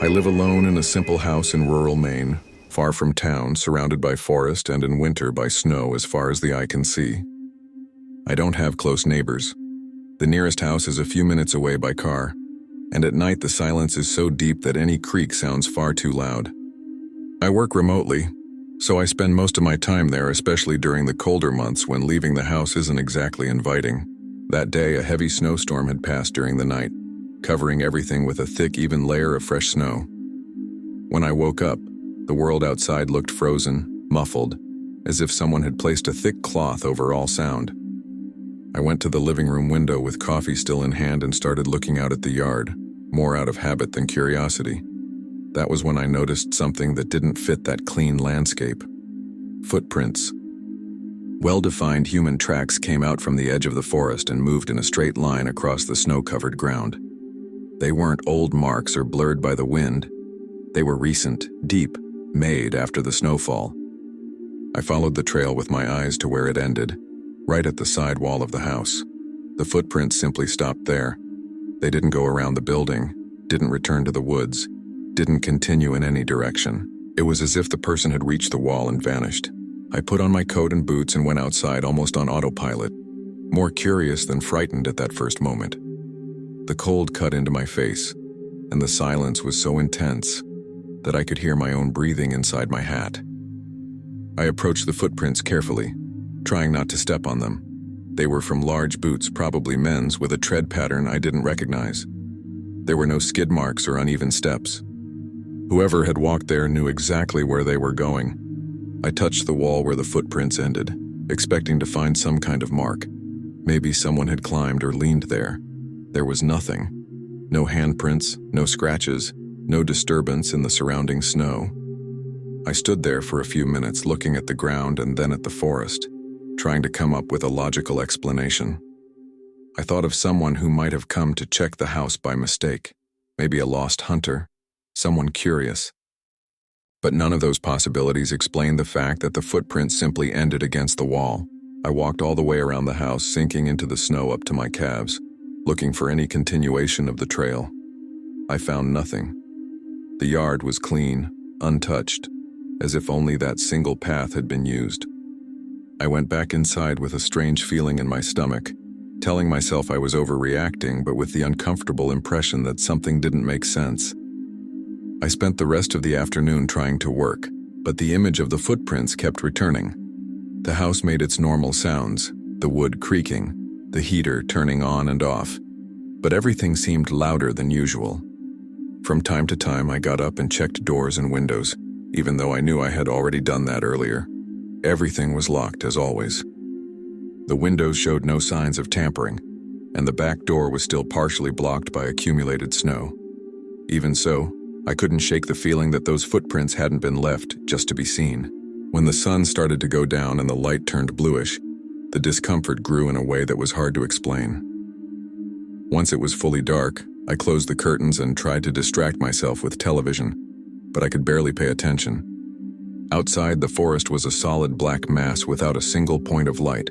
I live alone in a simple house in rural Maine, far from town, surrounded by forest and in winter by snow as far as the eye can see. I don't have close neighbors. The nearest house is a few minutes away by car, and at night the silence is so deep that any creak sounds far too loud. I work remotely, so I spend most of my time there, especially during the colder months when leaving the house isn't exactly inviting. That day, a heavy snowstorm had passed during the night, covering everything with a thick, even layer of fresh snow. When I woke up, the world outside looked frozen, muffled, as if someone had placed a thick cloth over all sound. I went to the living room window with coffee still in hand and started looking out at the yard, more out of habit than curiosity. That was when I noticed something that didn't fit that clean landscape. Footprints. Well-defined human tracks came out from the edge of the forest and moved in a straight line across the snow-covered ground. They weren't old marks or blurred by the wind. They were recent, deep, made after the snowfall. I followed the trail with my eyes to where it ended, right at the side wall of the house. The footprints simply stopped there. They didn't go around the building, didn't return to the woods, didn't continue in any direction. It was as if the person had reached the wall and vanished. I put on my coat and boots and went outside almost on autopilot, more curious than frightened at that first moment. The cold cut into my face, and the silence was so intense that I could hear my own breathing inside my hat. I approached the footprints carefully, trying not to step on them. They were from large boots, probably men's, with a tread pattern I didn't recognize. There were no skid marks or uneven steps. Whoever had walked there knew exactly where they were going. I touched the wall where the footprints ended, expecting to find some kind of mark. Maybe someone had climbed or leaned there. There was nothing. No handprints, no scratches, no disturbance in the surrounding snow. I stood there for a few minutes looking at the ground and then at the forest, trying to come up with a logical explanation. I thought of someone who might have come to check the house by mistake, maybe a lost hunter, someone curious. But none of those possibilities explained the fact that the footprints simply ended against the wall. I walked all the way around the house, sinking into the snow up to my calves, looking for any continuation of the trail. I found nothing. The yard was clean, untouched, as if only that single path had been used. I went back inside with a strange feeling in my stomach, telling myself I was overreacting, but with the uncomfortable impression that something didn't make sense. I spent the rest of the afternoon trying to work, but the image of the footprints kept returning. The house made its normal sounds, the wood creaking, the heater turning on and off, but everything seemed louder than usual. From time to time, I got up and checked doors and windows, even though I knew I had already done that earlier. Everything was locked, as always. The windows showed no signs of tampering, and the back door was still partially blocked by accumulated snow. Even so, I couldn't shake the feeling that those footprints hadn't been left just to be seen. When the sun started to go down and the light turned bluish, the discomfort grew in a way that was hard to explain. Once it was fully dark, I closed the curtains and tried to distract myself with television, but I could barely pay attention. Outside, the forest was a solid black mass without a single point of light.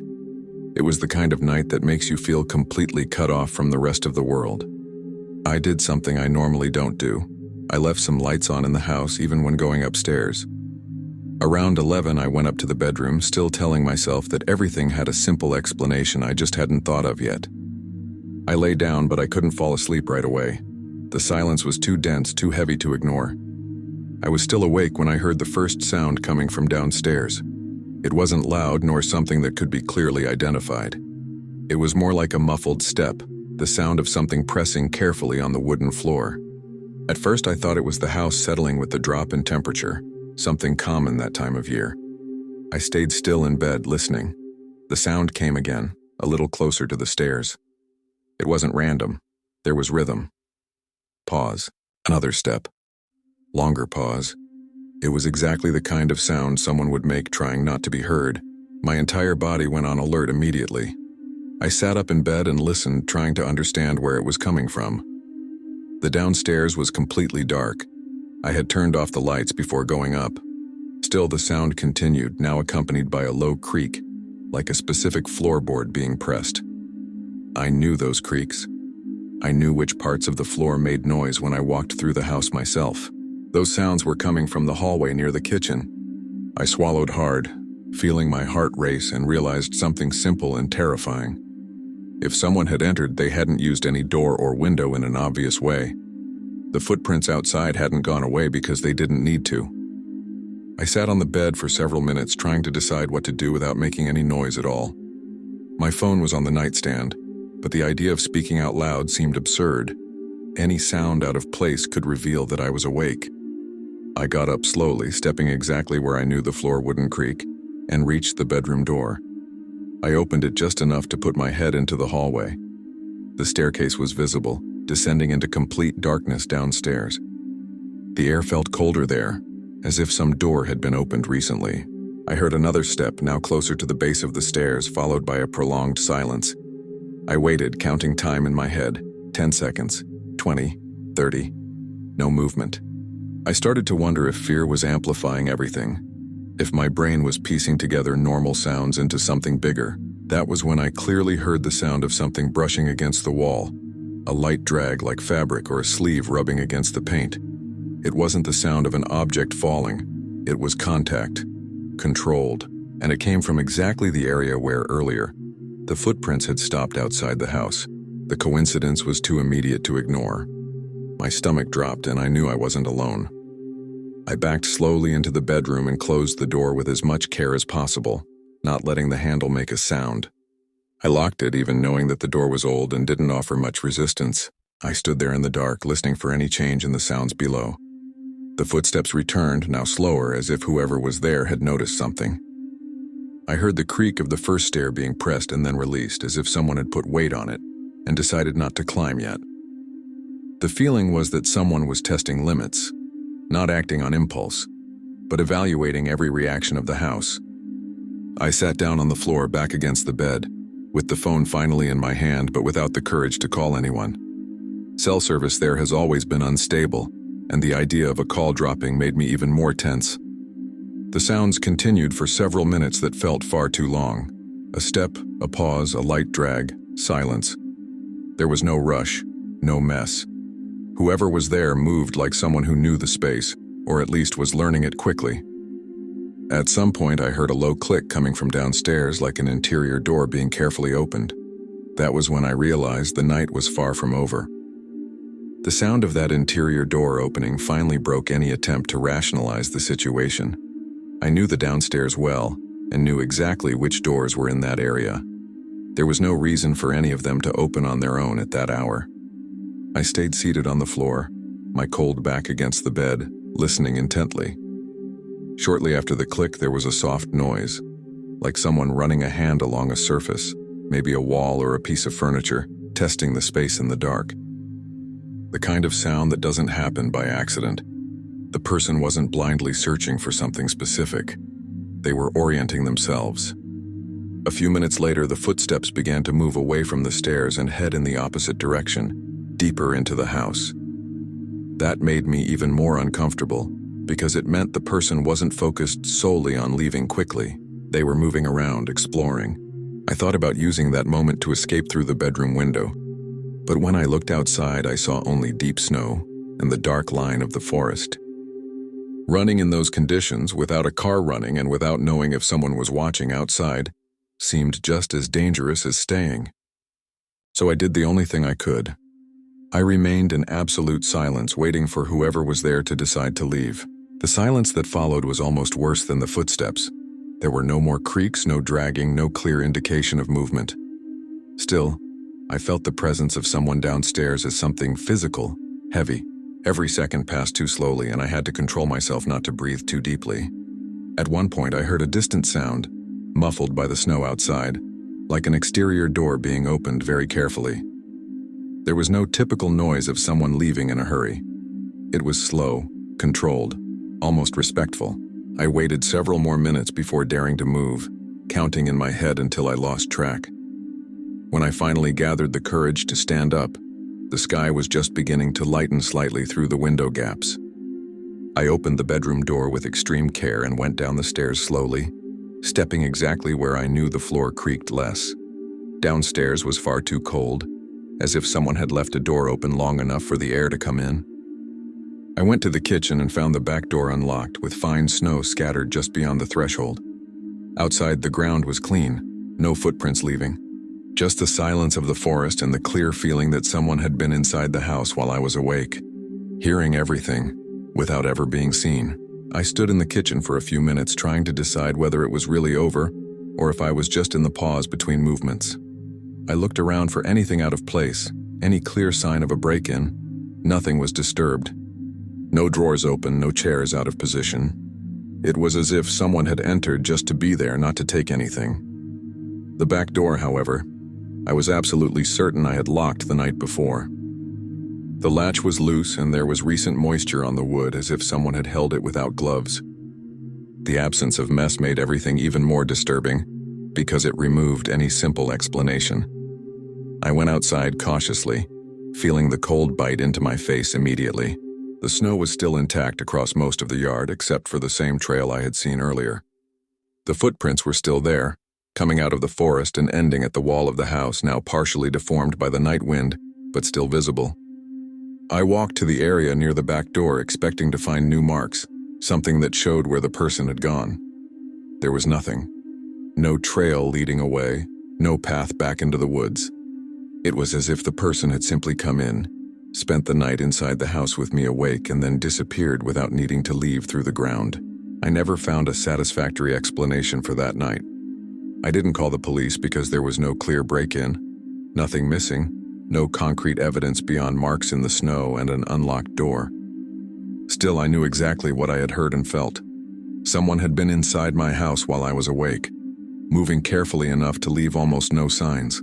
It was the kind of night that makes you feel completely cut off from the rest of the world. I did something I normally don't do. I left some lights on in the house even when going upstairs. Around 11, I went up to the bedroom, still telling myself that everything had a simple explanation I just hadn't thought of yet. I lay down, but I couldn't fall asleep right away. The silence was too dense, too heavy to ignore. I was still awake when I heard the first sound coming from downstairs. It wasn't loud nor something that could be clearly identified. It was more like a muffled step, the sound of something pressing carefully on the wooden floor. At first, I thought it was the house settling with the drop in temperature, something common that time of year. I stayed still in bed, listening. The sound came again, a little closer to the stairs. It wasn't random. There was rhythm. Pause. Another step. Longer pause. It was exactly the kind of sound someone would make trying not to be heard. My entire body went on alert immediately. I sat up in bed and listened, trying to understand where it was coming from. The downstairs was completely dark. I had turned off the lights before going up. Still, the sound continued, now accompanied by a low creak, like a specific floorboard being pressed. I knew those creaks. I knew which parts of the floor made noise when I walked through the house myself. Those sounds were coming from the hallway near the kitchen. I swallowed hard, feeling my heart race, and realized something simple and terrifying. If someone had entered, they hadn't used any door or window in an obvious way. The footprints outside hadn't gone away because they didn't need to. I sat on the bed for several minutes trying to decide what to do without making any noise at all. My phone was on the nightstand, but the idea of speaking out loud seemed absurd. Any sound out of place could reveal that I was awake. I got up slowly, stepping exactly where I knew the floor wouldn't creak, and reached the bedroom door. I opened it just enough to put my head into the hallway. The staircase was visible, descending into complete darkness downstairs. The air felt colder there, as if some door had been opened recently. I heard another step, now closer to the base of the stairs, followed by a prolonged silence. I waited, counting time in my head. 10 seconds, 20, 30. No movement. I started to wonder if fear was amplifying everything, if my brain was piecing together normal sounds into something bigger. That was when I clearly heard the sound of something brushing against the wall, a light drag like fabric or a sleeve rubbing against the paint. It wasn't the sound of an object falling. It was contact, controlled, and it came from exactly the area where earlier the footprints had stopped outside the house. The coincidence was too immediate to ignore. My stomach dropped and I knew I wasn't alone. I backed slowly into the bedroom and closed the door with as much care as possible, not letting the handle make a sound. I locked it, even knowing that the door was old and didn't offer much resistance. I stood there in the dark, listening for any change in the sounds below. The footsteps returned, now slower, as if whoever was there had noticed something. I heard the creak of the first stair being pressed and then released, as if someone had put weight on it and decided not to climb yet. The feeling was that someone was testing limits, not acting on impulse, but evaluating every reaction of the house. I sat down on the floor back against the bed, with the phone finally in my hand but without the courage to call anyone. Cell service there has always been unstable, and the idea of a call dropping made me even more tense. The sounds continued for several minutes that felt far too long. A step, a pause, a light drag, silence. There was no rush, no mess. Whoever was there moved like someone who knew the space, or at least was learning it quickly. At some point, I heard a low click coming from downstairs, like an interior door being carefully opened. That was when I realized the night was far from over. The sound of that interior door opening finally broke any attempt to rationalize the situation. I knew the downstairs well, and knew exactly which doors were in that area. There was no reason for any of them to open on their own at that hour. I stayed seated on the floor, my cold back against the bed, listening intently. Shortly after the click, there was a soft noise, like someone running a hand along a surface, maybe a wall or a piece of furniture, testing the space in the dark. The kind of sound that doesn't happen by accident. The person wasn't blindly searching for something specific. They were orienting themselves. A few minutes later, the footsteps began to move away from the stairs and head in the opposite direction, deeper into the house. That made me even more uncomfortable, because it meant the person wasn't focused solely on leaving quickly. They were moving around, exploring. I thought about using that moment to escape through the bedroom window. But when I looked outside, I saw only deep snow and the dark line of the forest. Running in those conditions, without a car running and without knowing if someone was watching outside, seemed just as dangerous as staying. So I did the only thing I could. I remained in absolute silence, waiting for whoever was there to decide to leave. The silence that followed was almost worse than the footsteps. There were no more creaks, no dragging, no clear indication of movement. Still, I felt the presence of someone downstairs as something physical, heavy. Every second passed too slowly, and I had to control myself not to breathe too deeply. At one point, I heard a distant sound, muffled by the snow outside, like an exterior door being opened very carefully. There was no typical noise of someone leaving in a hurry. It was slow, controlled, almost respectful. I waited several more minutes before daring to move, counting in my head until I lost track. When I finally gathered the courage to stand up, the sky was just beginning to lighten slightly through the window gaps. I opened the bedroom door with extreme care and went down the stairs slowly, stepping exactly where I knew the floor creaked less. Downstairs was far too cold, as if someone had left a door open long enough for the air to come in. I went to the kitchen and found the back door unlocked, with fine snow scattered just beyond the threshold. Outside, the ground was clean, no footprints leaving. Just the silence of the forest and the clear feeling that someone had been inside the house while I was awake, hearing everything, without ever being seen. I stood in the kitchen for a few minutes trying to decide whether it was really over or if I was just in the pause between movements. I looked around for anything out of place, any clear sign of a break-in. Nothing was disturbed. No drawers open, no chairs out of position. It was as if someone had entered just to be there, not to take anything. The back door, however, I was absolutely certain I had locked the night before. The latch was loose and there was recent moisture on the wood, as if someone had held it without gloves. The absence of mess made everything even more disturbing because it removed any simple explanation. I went outside cautiously, feeling the cold bite into my face immediately. The snow was still intact across most of the yard except for the same trail I had seen earlier. The footprints were still there, coming out of the forest and ending at the wall of the house, now partially deformed by the night wind, but still visible. I walked to the area near the back door, expecting to find new marks, something that showed where the person had gone. There was nothing. No trail leading away, no path back into the woods. It was as if the person had simply come in, spent the night inside the house with me awake, and then disappeared without needing to leave through the ground. I never found a satisfactory explanation for that night. I didn't call the police because there was no clear break-in, nothing missing, no concrete evidence beyond marks in the snow and an unlocked door. Still, I knew exactly what I had heard and felt. Someone had been inside my house while I was awake, moving carefully enough to leave almost no signs.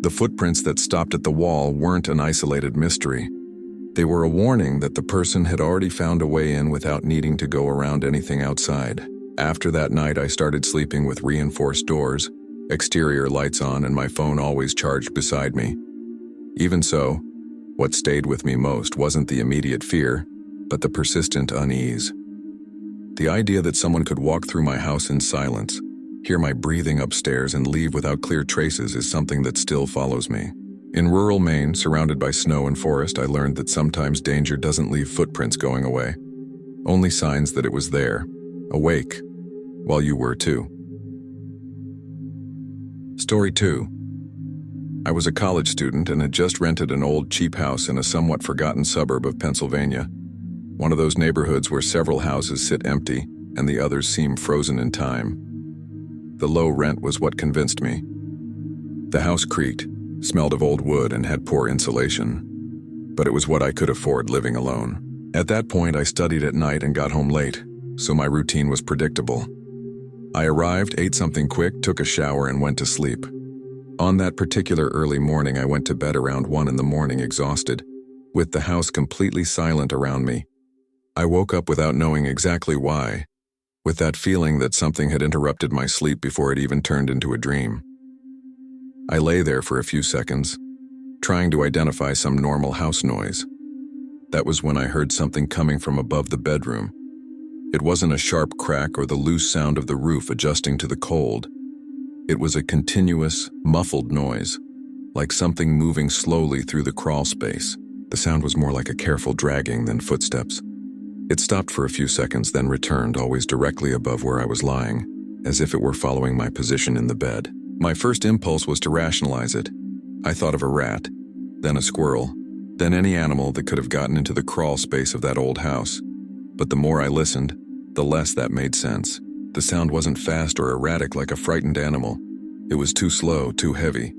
The footprints that stopped at the wall weren't an isolated mystery. They were a warning that the person had already found a way in without needing to go around anything outside. After that night, I started sleeping with reinforced doors, exterior lights on, and my phone always charged beside me. Even so, what stayed with me most wasn't the immediate fear, but the persistent unease. The idea that someone could walk through my house in silence, hear my breathing upstairs, and leave without clear traces is something that still follows me. In rural Maine, surrounded by snow and forest, I learned that sometimes danger doesn't leave footprints going away, only signs that it was there, awake, while you were too. Story 2. I was a college student and had just rented an old cheap house in a somewhat forgotten suburb of Pennsylvania, one of those neighborhoods where several houses sit empty and the others seem frozen in time. The low rent was what convinced me. The house creaked, smelled of old wood, and had poor insulation, but it was what I could afford living alone. At that point, I studied at night and got home late, so my routine was predictable. I arrived, ate something quick, took a shower, and went to sleep. On that particular early morning, I went to bed around 1 a.m, exhausted, with the house completely silent around me. I woke up without knowing exactly why, with that feeling that something had interrupted my sleep before it even turned into a dream. I lay there for a few seconds, trying to identify some normal house noise. That was when I heard something coming from above the bedroom. It wasn't a sharp crack or the loose sound of the roof adjusting to the cold. It was a continuous, muffled noise, like something moving slowly through the crawl space. The sound was more like a careful dragging than footsteps. It stopped for a few seconds, then returned, always directly above where I was lying, as if it were following my position in the bed. My first impulse was to rationalize it. I thought of a rat, then a squirrel, then any animal that could have gotten into the crawl space of that old house. But the more I listened, the less that made sense. The sound wasn't fast or erratic like a frightened animal. It was too slow, too heavy.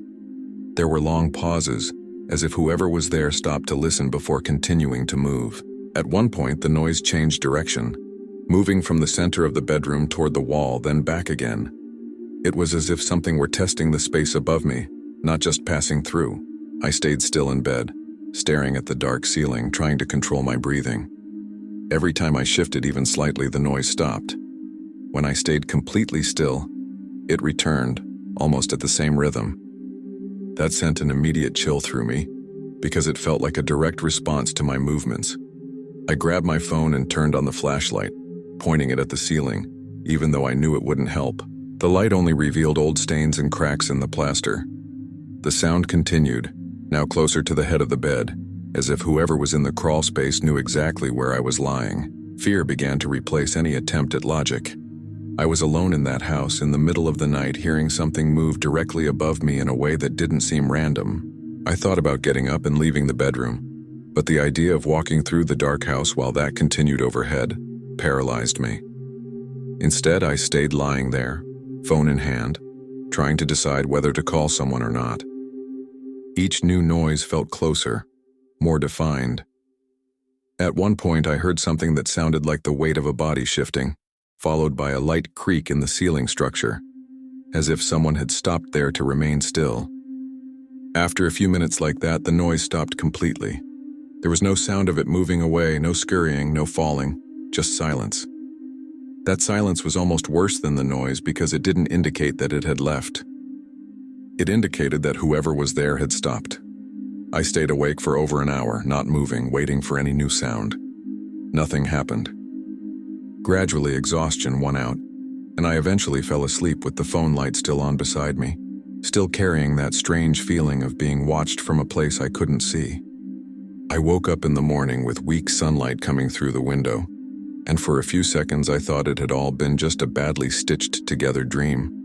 There were long pauses, as if whoever was there stopped to listen before continuing to move. At one point, the noise changed direction, moving from the center of the bedroom toward the wall, then back again. It was as if something were testing the space above me, not just passing through. I stayed still in bed, staring at the dark ceiling, trying to control my breathing. Every time I shifted even slightly, the noise stopped. When I stayed completely still, it returned, almost at the same rhythm. That sent an immediate chill through me, because it felt like a direct response to my movements. I grabbed my phone and turned on the flashlight, pointing it at the ceiling, even though I knew it wouldn't help. The light only revealed old stains and cracks in the plaster. The sound continued, now closer to the head of the bed, as if whoever was in the crawl space knew exactly where I was lying. Fear began to replace any attempt at logic. I was alone in that house in the middle of the night, hearing something move directly above me in a way that didn't seem random. I thought about getting up and leaving the bedroom, but the idea of walking through the dark house while that continued overhead paralyzed me. Instead, I stayed lying there, phone in hand, trying to decide whether to call someone or not. Each new noise felt closer, more defined. At one point, I heard something that sounded like the weight of a body shifting, followed by a light creak in the ceiling structure, as if someone had stopped there to remain still. After a few minutes like that, the noise stopped completely. There was no sound of it moving away, no scurrying, no falling, just silence. That silence was almost worse than the noise because it didn't indicate that it had left. It indicated that whoever was there had stopped. I stayed awake for over an hour, not moving, waiting for any new sound. Nothing happened. Gradually, exhaustion won out, and I eventually fell asleep with the phone light still on beside me, still carrying that strange feeling of being watched from a place I couldn't see. I woke up in the morning with weak sunlight coming through the window, and for a few seconds I thought it had all been just a badly stitched together dream.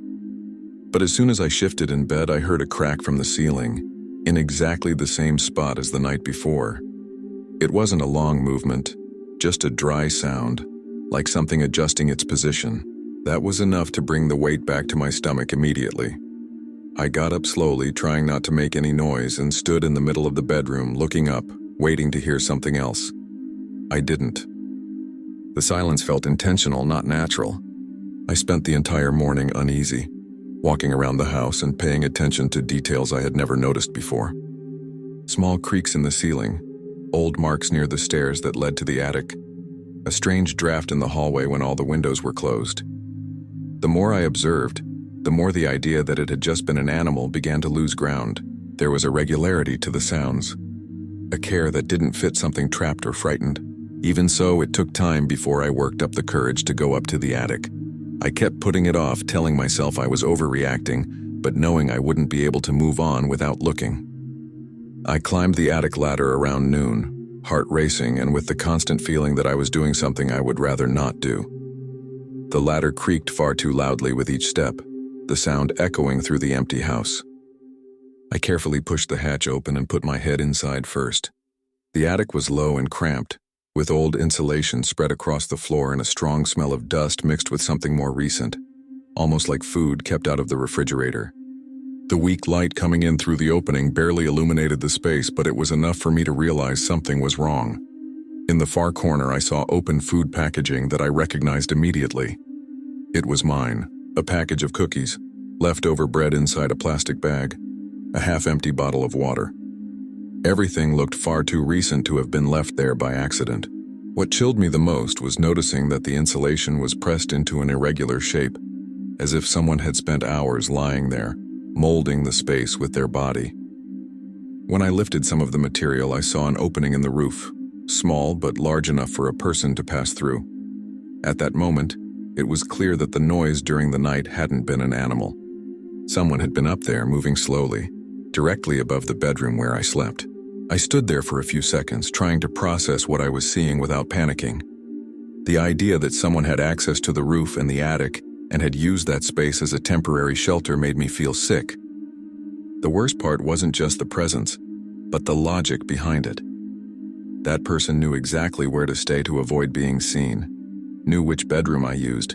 But as soon as I shifted in bed, I heard a crack from the ceiling, in exactly the same spot as the night before. It wasn't a long movement, just a dry sound, like something adjusting its position. That was enough to bring the weight back to my stomach immediately. I got up slowly, trying not to make any noise, and stood in the middle of the bedroom, looking up, waiting to hear something else. I didn't. The silence felt intentional, not natural. I spent the entire morning uneasy, walking around the house and paying attention to details I had never noticed before. Small creaks in the ceiling, old marks near the stairs that led to the attic, a strange draft in the hallway when all the windows were closed. The more I observed, the more the idea that it had just been an animal began to lose ground. There was a regularity to the sounds, a care that didn't fit something trapped or frightened. Even so, it took time before I worked up the courage to go up to the attic. I kept putting it off, telling myself I was overreacting, but knowing I wouldn't be able to move on without looking. I climbed the attic ladder around noon, heart racing and with the constant feeling that I was doing something I would rather not do. The ladder creaked far too loudly with each step, the sound echoing through the empty house. I carefully pushed the hatch open and put my head inside first. The attic was low and cramped, with old insulation spread across the floor and a strong smell of dust mixed with something more recent, almost like food kept out of the refrigerator. The weak light coming in through the opening barely illuminated the space, but it was enough for me to realize something was wrong. In the far corner, I saw open food packaging that I recognized immediately. It was mine, a package of cookies, leftover bread inside a plastic bag, a half-empty bottle of water. Everything looked far too recent to have been left there by accident. What chilled me the most was noticing that the insulation was pressed into an irregular shape, as if someone had spent hours lying there, molding the space with their body. When I lifted some of the material, I saw an opening in the roof, small but large enough for a person to pass through. At that moment, it was clear that the noise during the night hadn't been an animal. Someone had been up there, moving slowly, directly above the bedroom where I slept. I stood there for a few seconds, trying to process what I was seeing without panicking. The idea that someone had access to the roof and the attic and had used that space as a temporary shelter made me feel sick. The worst part wasn't just the presence, but the logic behind it. That person knew exactly where to stay to avoid being seen, knew which bedroom I used,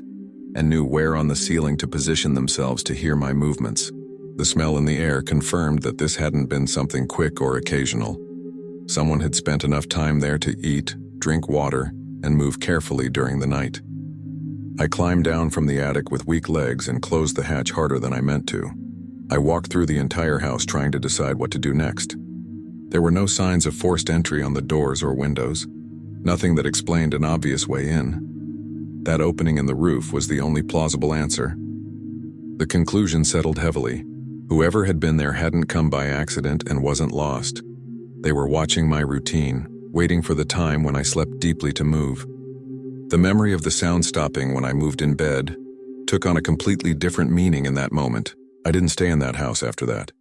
and knew where on the ceiling to position themselves to hear my movements. The smell in the air confirmed that this hadn't been something quick or occasional. Someone had spent enough time there to eat, drink water, and move carefully during the night. I climbed down from the attic with weak legs and closed the hatch harder than I meant to. I walked through the entire house trying to decide what to do next. There were no signs of forced entry on the doors or windows, nothing that explained an obvious way in. That opening in the roof was the only plausible answer. The conclusion settled heavily. Whoever had been there hadn't come by accident and wasn't lost. They were watching my routine, waiting for the time when I slept deeply to move. The memory of the sound stopping when I moved in bed took on a completely different meaning in that moment. I didn't stay in that house after that.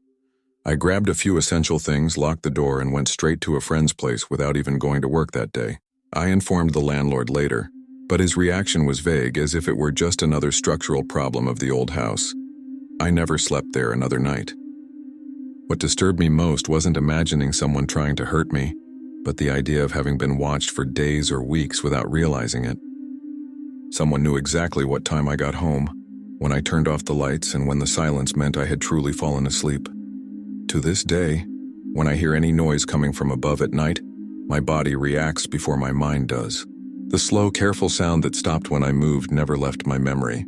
I grabbed a few essential things, locked the door, and went straight to a friend's place without even going to work that day. I informed the landlord later, but his reaction was vague, as if it were just another structural problem of the old house. I never slept there another night. What disturbed me most wasn't imagining someone trying to hurt me, but the idea of having been watched for days or weeks without realizing it. Someone knew exactly what time I got home, when I turned off the lights and when the silence meant I had truly fallen asleep. To this day, when I hear any noise coming from above at night, my body reacts before my mind does. The slow, careful sound that stopped when I moved never left my memory.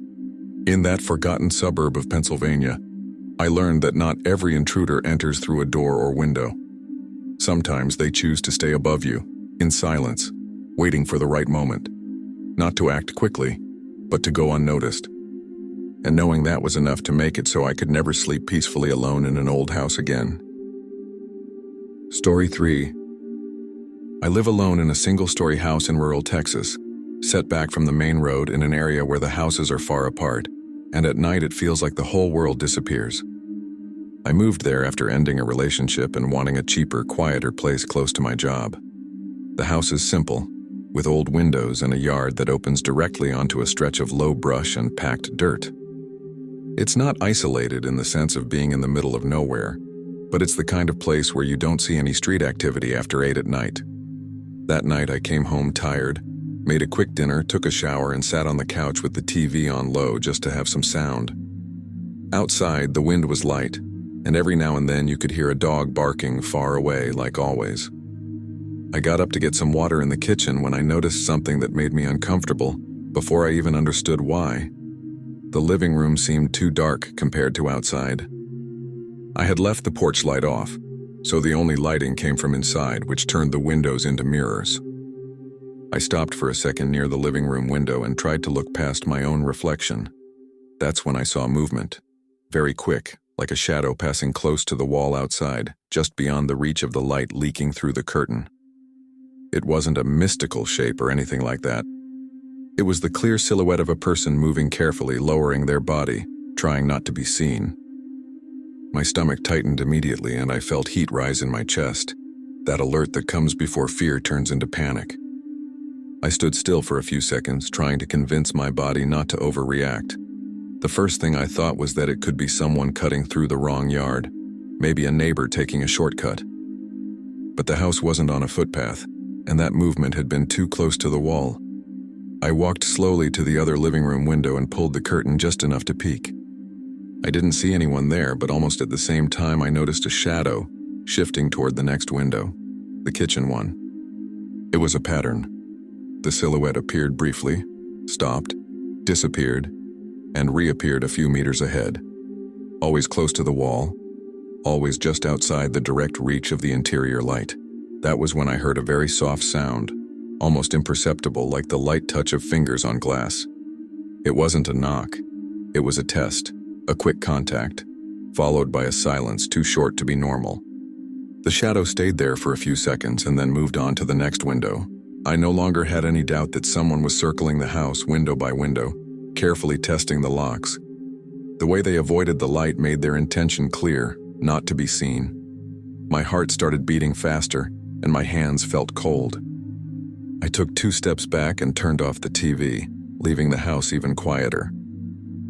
In that forgotten suburb of Pennsylvania, I learned that not every intruder enters through a door or window. Sometimes they choose to stay above you, in silence, waiting for the right moment. Not to act quickly, but to go unnoticed. And knowing that was enough to make it so I could never sleep peacefully alone in an old house again. Story 3. I live alone in a single-story house in rural Texas, set back from the main road in an area where the houses are far apart, and at night it feels like the whole world disappears. I moved there after ending a relationship and wanting a cheaper, quieter place close to my job. The house is simple, with old windows and a yard that opens directly onto a stretch of low brush and packed dirt. It's not isolated in the sense of being in the middle of nowhere, but it's the kind of place where you don't see any street activity after 8 at night. That night I came home tired, made a quick dinner, took a shower, and sat on the couch with the TV on low just to have some sound. Outside, the wind was light, and every now and then you could hear a dog barking far away, like always. I got up to get some water in the kitchen when I noticed something that made me uncomfortable before I even understood why. The living room seemed too dark compared to outside. I had left the porch light off, so the only lighting came from inside, which turned the windows into mirrors. I stopped for a second near the living room window and tried to look past my own reflection. That's when I saw movement. Very quick, like a shadow passing close to the wall outside, just beyond the reach of the light leaking through the curtain. It wasn't a mystical shape or anything like that. It was the clear silhouette of a person moving carefully, lowering their body, trying not to be seen. My stomach tightened immediately and I felt heat rise in my chest, that alert that comes before fear turns into panic. I stood still for a few seconds, trying to convince my body not to overreact. The first thing I thought was that it could be someone cutting through the wrong yard, maybe a neighbor taking a shortcut. But the house wasn't on a footpath, and that movement had been too close to the wall. I walked slowly to the other living room window and pulled the curtain just enough to peek. I didn't see anyone there, but almost at the same time I noticed a shadow shifting toward the next window, the kitchen one. It was a pattern. The silhouette appeared briefly, stopped, disappeared, and reappeared a few meters ahead. Always close to the wall, always just outside the direct reach of the interior light. That was when I heard a very soft sound, almost imperceptible, like the light touch of fingers on glass. It wasn't a knock. It was a test, a quick contact, followed by a silence too short to be normal. The shadow stayed there for a few seconds and then moved on to the next window. I no longer had any doubt that someone was circling the house window by window, carefully testing the locks. The way they avoided the light made their intention clear, not to be seen. My heart started beating faster, and my hands felt cold. I took 2 steps back and turned off the TV, leaving the house even quieter.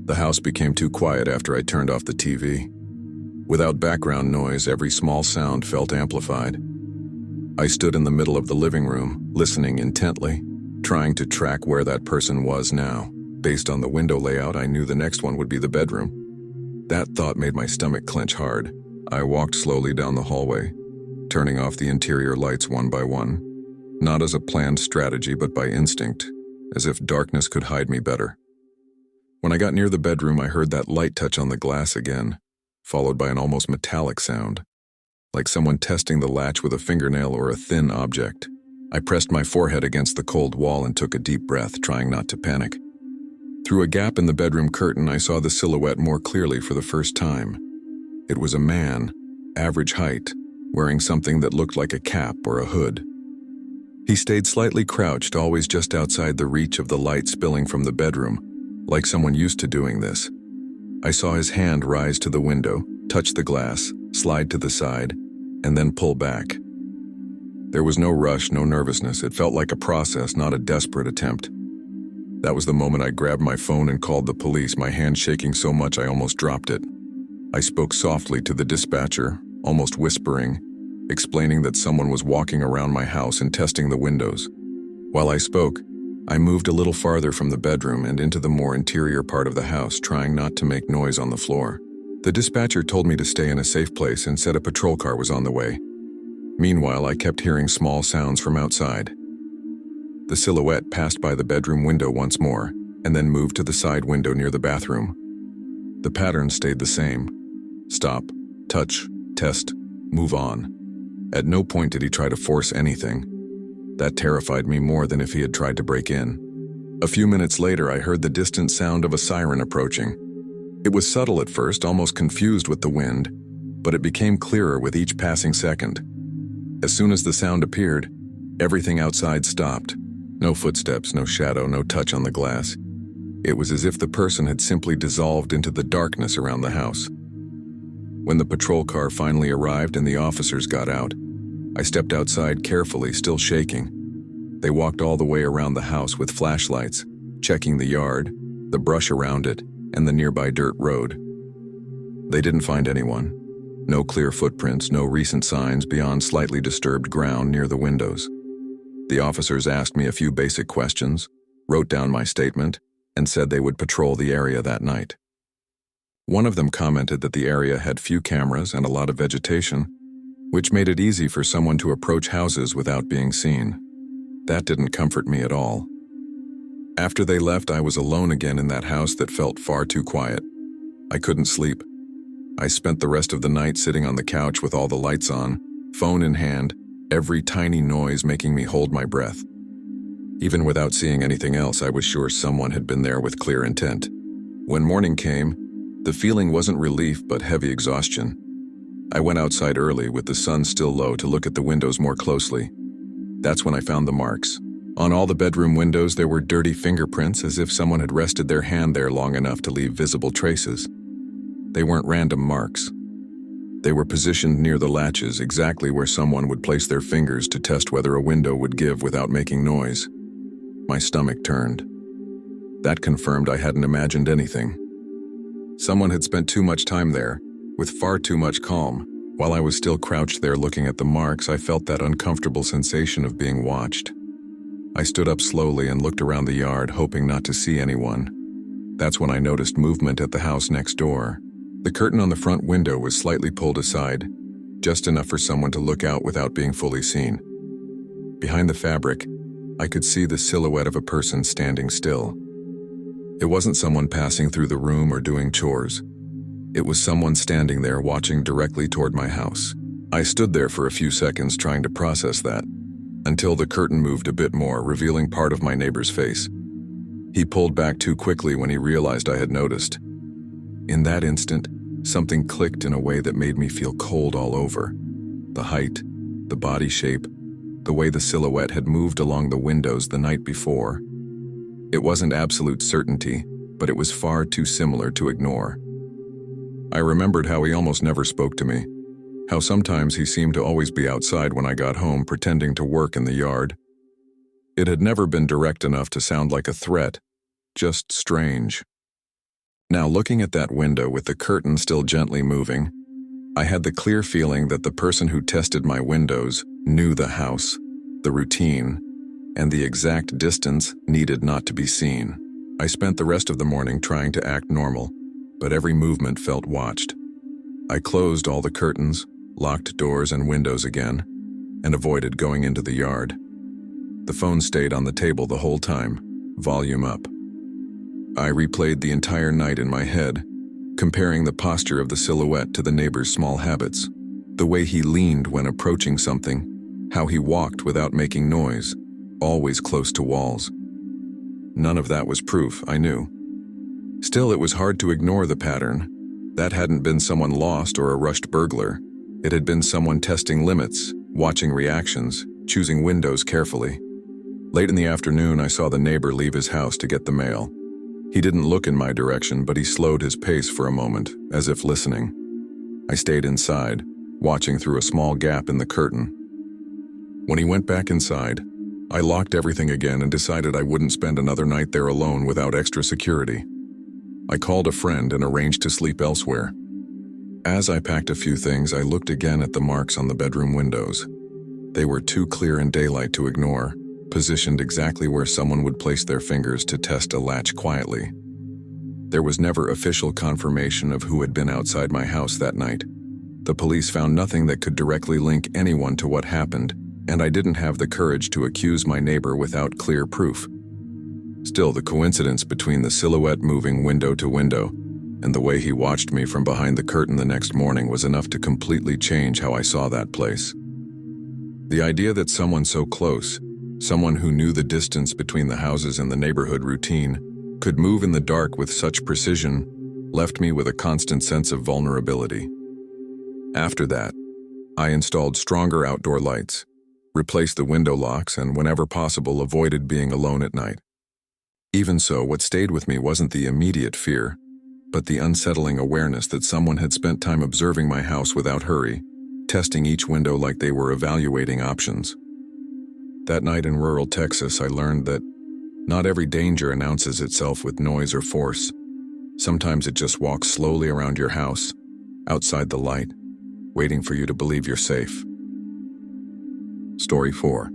The house became too quiet after I turned off the TV. Without background noise, every small sound felt amplified. I stood in the middle of the living room, listening intently, trying to track where that person was now. Based on the window layout, I knew the next one would be the bedroom. That thought made my stomach clench hard. I walked slowly down the hallway, turning off the interior lights one by one, not as a planned strategy but by instinct, as if darkness could hide me better. When I got near the bedroom, I heard that light touch on the glass again, followed by an almost metallic sound, like someone testing the latch with a fingernail or a thin object. I pressed my forehead against the cold wall and took a deep breath, trying not to panic. Through a gap in the bedroom curtain, I saw the silhouette more clearly for the first time. It was a man, average height, wearing something that looked like a cap or a hood. He stayed slightly crouched, always just outside the reach of the light spilling from the bedroom, like someone used to doing this. I saw his hand rise to the window, touch the glass, slide to the side, and then pull back. There was no rush, no nervousness. It felt like a process, not a desperate attempt. That was the moment I grabbed my phone and called the police, my hand shaking so much I almost dropped it. I spoke softly to the dispatcher, almost whispering, explaining that someone was walking around my house and testing the windows. While I spoke, I moved a little farther from the bedroom and into the more interior part of the house, trying not to make noise on the floor. The dispatcher told me to stay in a safe place and said a patrol car was on the way. Meanwhile, I kept hearing small sounds from outside. The silhouette passed by the bedroom window once more, and then moved to the side window near the bathroom. The pattern stayed the same. Stop, touch, test, move on. At no point did he try to force anything. That terrified me more than if he had tried to break in. A few minutes later, I heard the distant sound of a siren approaching. It was subtle at first, almost confused with the wind, but it became clearer with each passing second. As soon as the sound appeared, everything outside stopped. No footsteps, no shadow, no touch on the glass. It was as if the person had simply dissolved into the darkness around the house. When the patrol car finally arrived and the officers got out, I stepped outside carefully, still shaking. They walked all the way around the house with flashlights, checking the yard, the brush around it, and the nearby dirt road. They didn't find anyone. No clear footprints, no recent signs beyond slightly disturbed ground near the windows. The officers asked me a few basic questions, wrote down my statement, and said they would patrol the area that night. One of them commented that the area had few cameras and a lot of vegetation, which made it easy for someone to approach houses without being seen. That didn't comfort me at all. After they left, I was alone again in that house that felt far too quiet. I couldn't sleep. I spent the rest of the night sitting on the couch with all the lights on, phone in hand, every tiny noise making me hold my breath. Even without seeing anything else, I was sure someone had been there with clear intent. When morning came, the feeling wasn't relief but heavy exhaustion. I went outside early with the sun still low to look at the windows more closely. That's when I found the marks. On all the bedroom windows there were dirty fingerprints, as if someone had rested their hand there long enough to leave visible traces. They weren't random marks. They were positioned near the latches, exactly where someone would place their fingers to test whether a window would give without making noise. My stomach turned. That confirmed I hadn't imagined anything. Someone had spent too much time there, with far too much calm. While I was still crouched there looking at the marks, I felt that uncomfortable sensation of being watched. I stood up slowly and looked around the yard, hoping not to see anyone. That's when I noticed movement at the house next door. The curtain on the front window was slightly pulled aside, just enough for someone to look out without being fully seen. Behind the fabric, I could see the silhouette of a person standing still. It wasn't someone passing through the room or doing chores. It was someone standing there watching directly toward my house. I stood there for a few seconds trying to process that, until the curtain moved a bit more, revealing part of my neighbor's face. He pulled back too quickly when he realized I had noticed. In that instant, something clicked in a way that made me feel cold all over. The height, the body shape, the way the silhouette had moved along the windows the night before. It wasn't absolute certainty, but it was far too similar to ignore. I remembered how he almost never spoke to me, how sometimes he seemed to always be outside when I got home, pretending to work in the yard. It had never been direct enough to sound like a threat, just strange. Now, looking at that window with the curtain still gently moving, I had the clear feeling that the person who tested my windows knew the house, the routine, and the exact distance needed not to be seen. I spent the rest of the morning trying to act normal, but every movement felt watched. I closed all the curtains, locked doors and windows again, and avoided going into the yard. The phone stayed on the table the whole time, volume up. I replayed the entire night in my head, comparing the posture of the silhouette to the neighbor's small habits, the way he leaned when approaching something, how he walked without making noise, always close to walls. None of that was proof, I knew. Still, it was hard to ignore the pattern. That hadn't been someone lost or a rushed burglar. It had been someone testing limits, watching reactions, choosing windows carefully. Late in the afternoon, I saw the neighbor leave his house to get the mail. He didn't look in my direction, but he slowed his pace for a moment, as if listening. I stayed inside, watching through a small gap in the curtain. When he went back inside, I locked everything again and decided I wouldn't spend another night there alone without extra security. I called a friend and arranged to sleep elsewhere. As I packed a few things, I looked again at the marks on the bedroom windows. They were too clear in daylight to ignore, positioned exactly where someone would place their fingers to test a latch quietly. There was never official confirmation of who had been outside my house that night. The police found nothing that could directly link anyone to what happened, and I didn't have the courage to accuse my neighbor without clear proof. Still, the coincidence between the silhouette moving window to window and the way he watched me from behind the curtain the next morning was enough to completely change how I saw that place. The idea that someone so close, someone who knew the distance between the houses and the neighborhood routine, could move in the dark with such precision left me with a constant sense of vulnerability. After that, I installed stronger outdoor lights, replaced the window locks, and whenever possible avoided being alone at night. Even so, what stayed with me wasn't the immediate fear, but the unsettling awareness that someone had spent time observing my house without hurry, testing each window like they were evaluating options. That night in rural Texas, I learned that not every danger announces itself with noise or force. Sometimes it just walks slowly around your house, outside the light, waiting for you to believe you're safe. Story 4.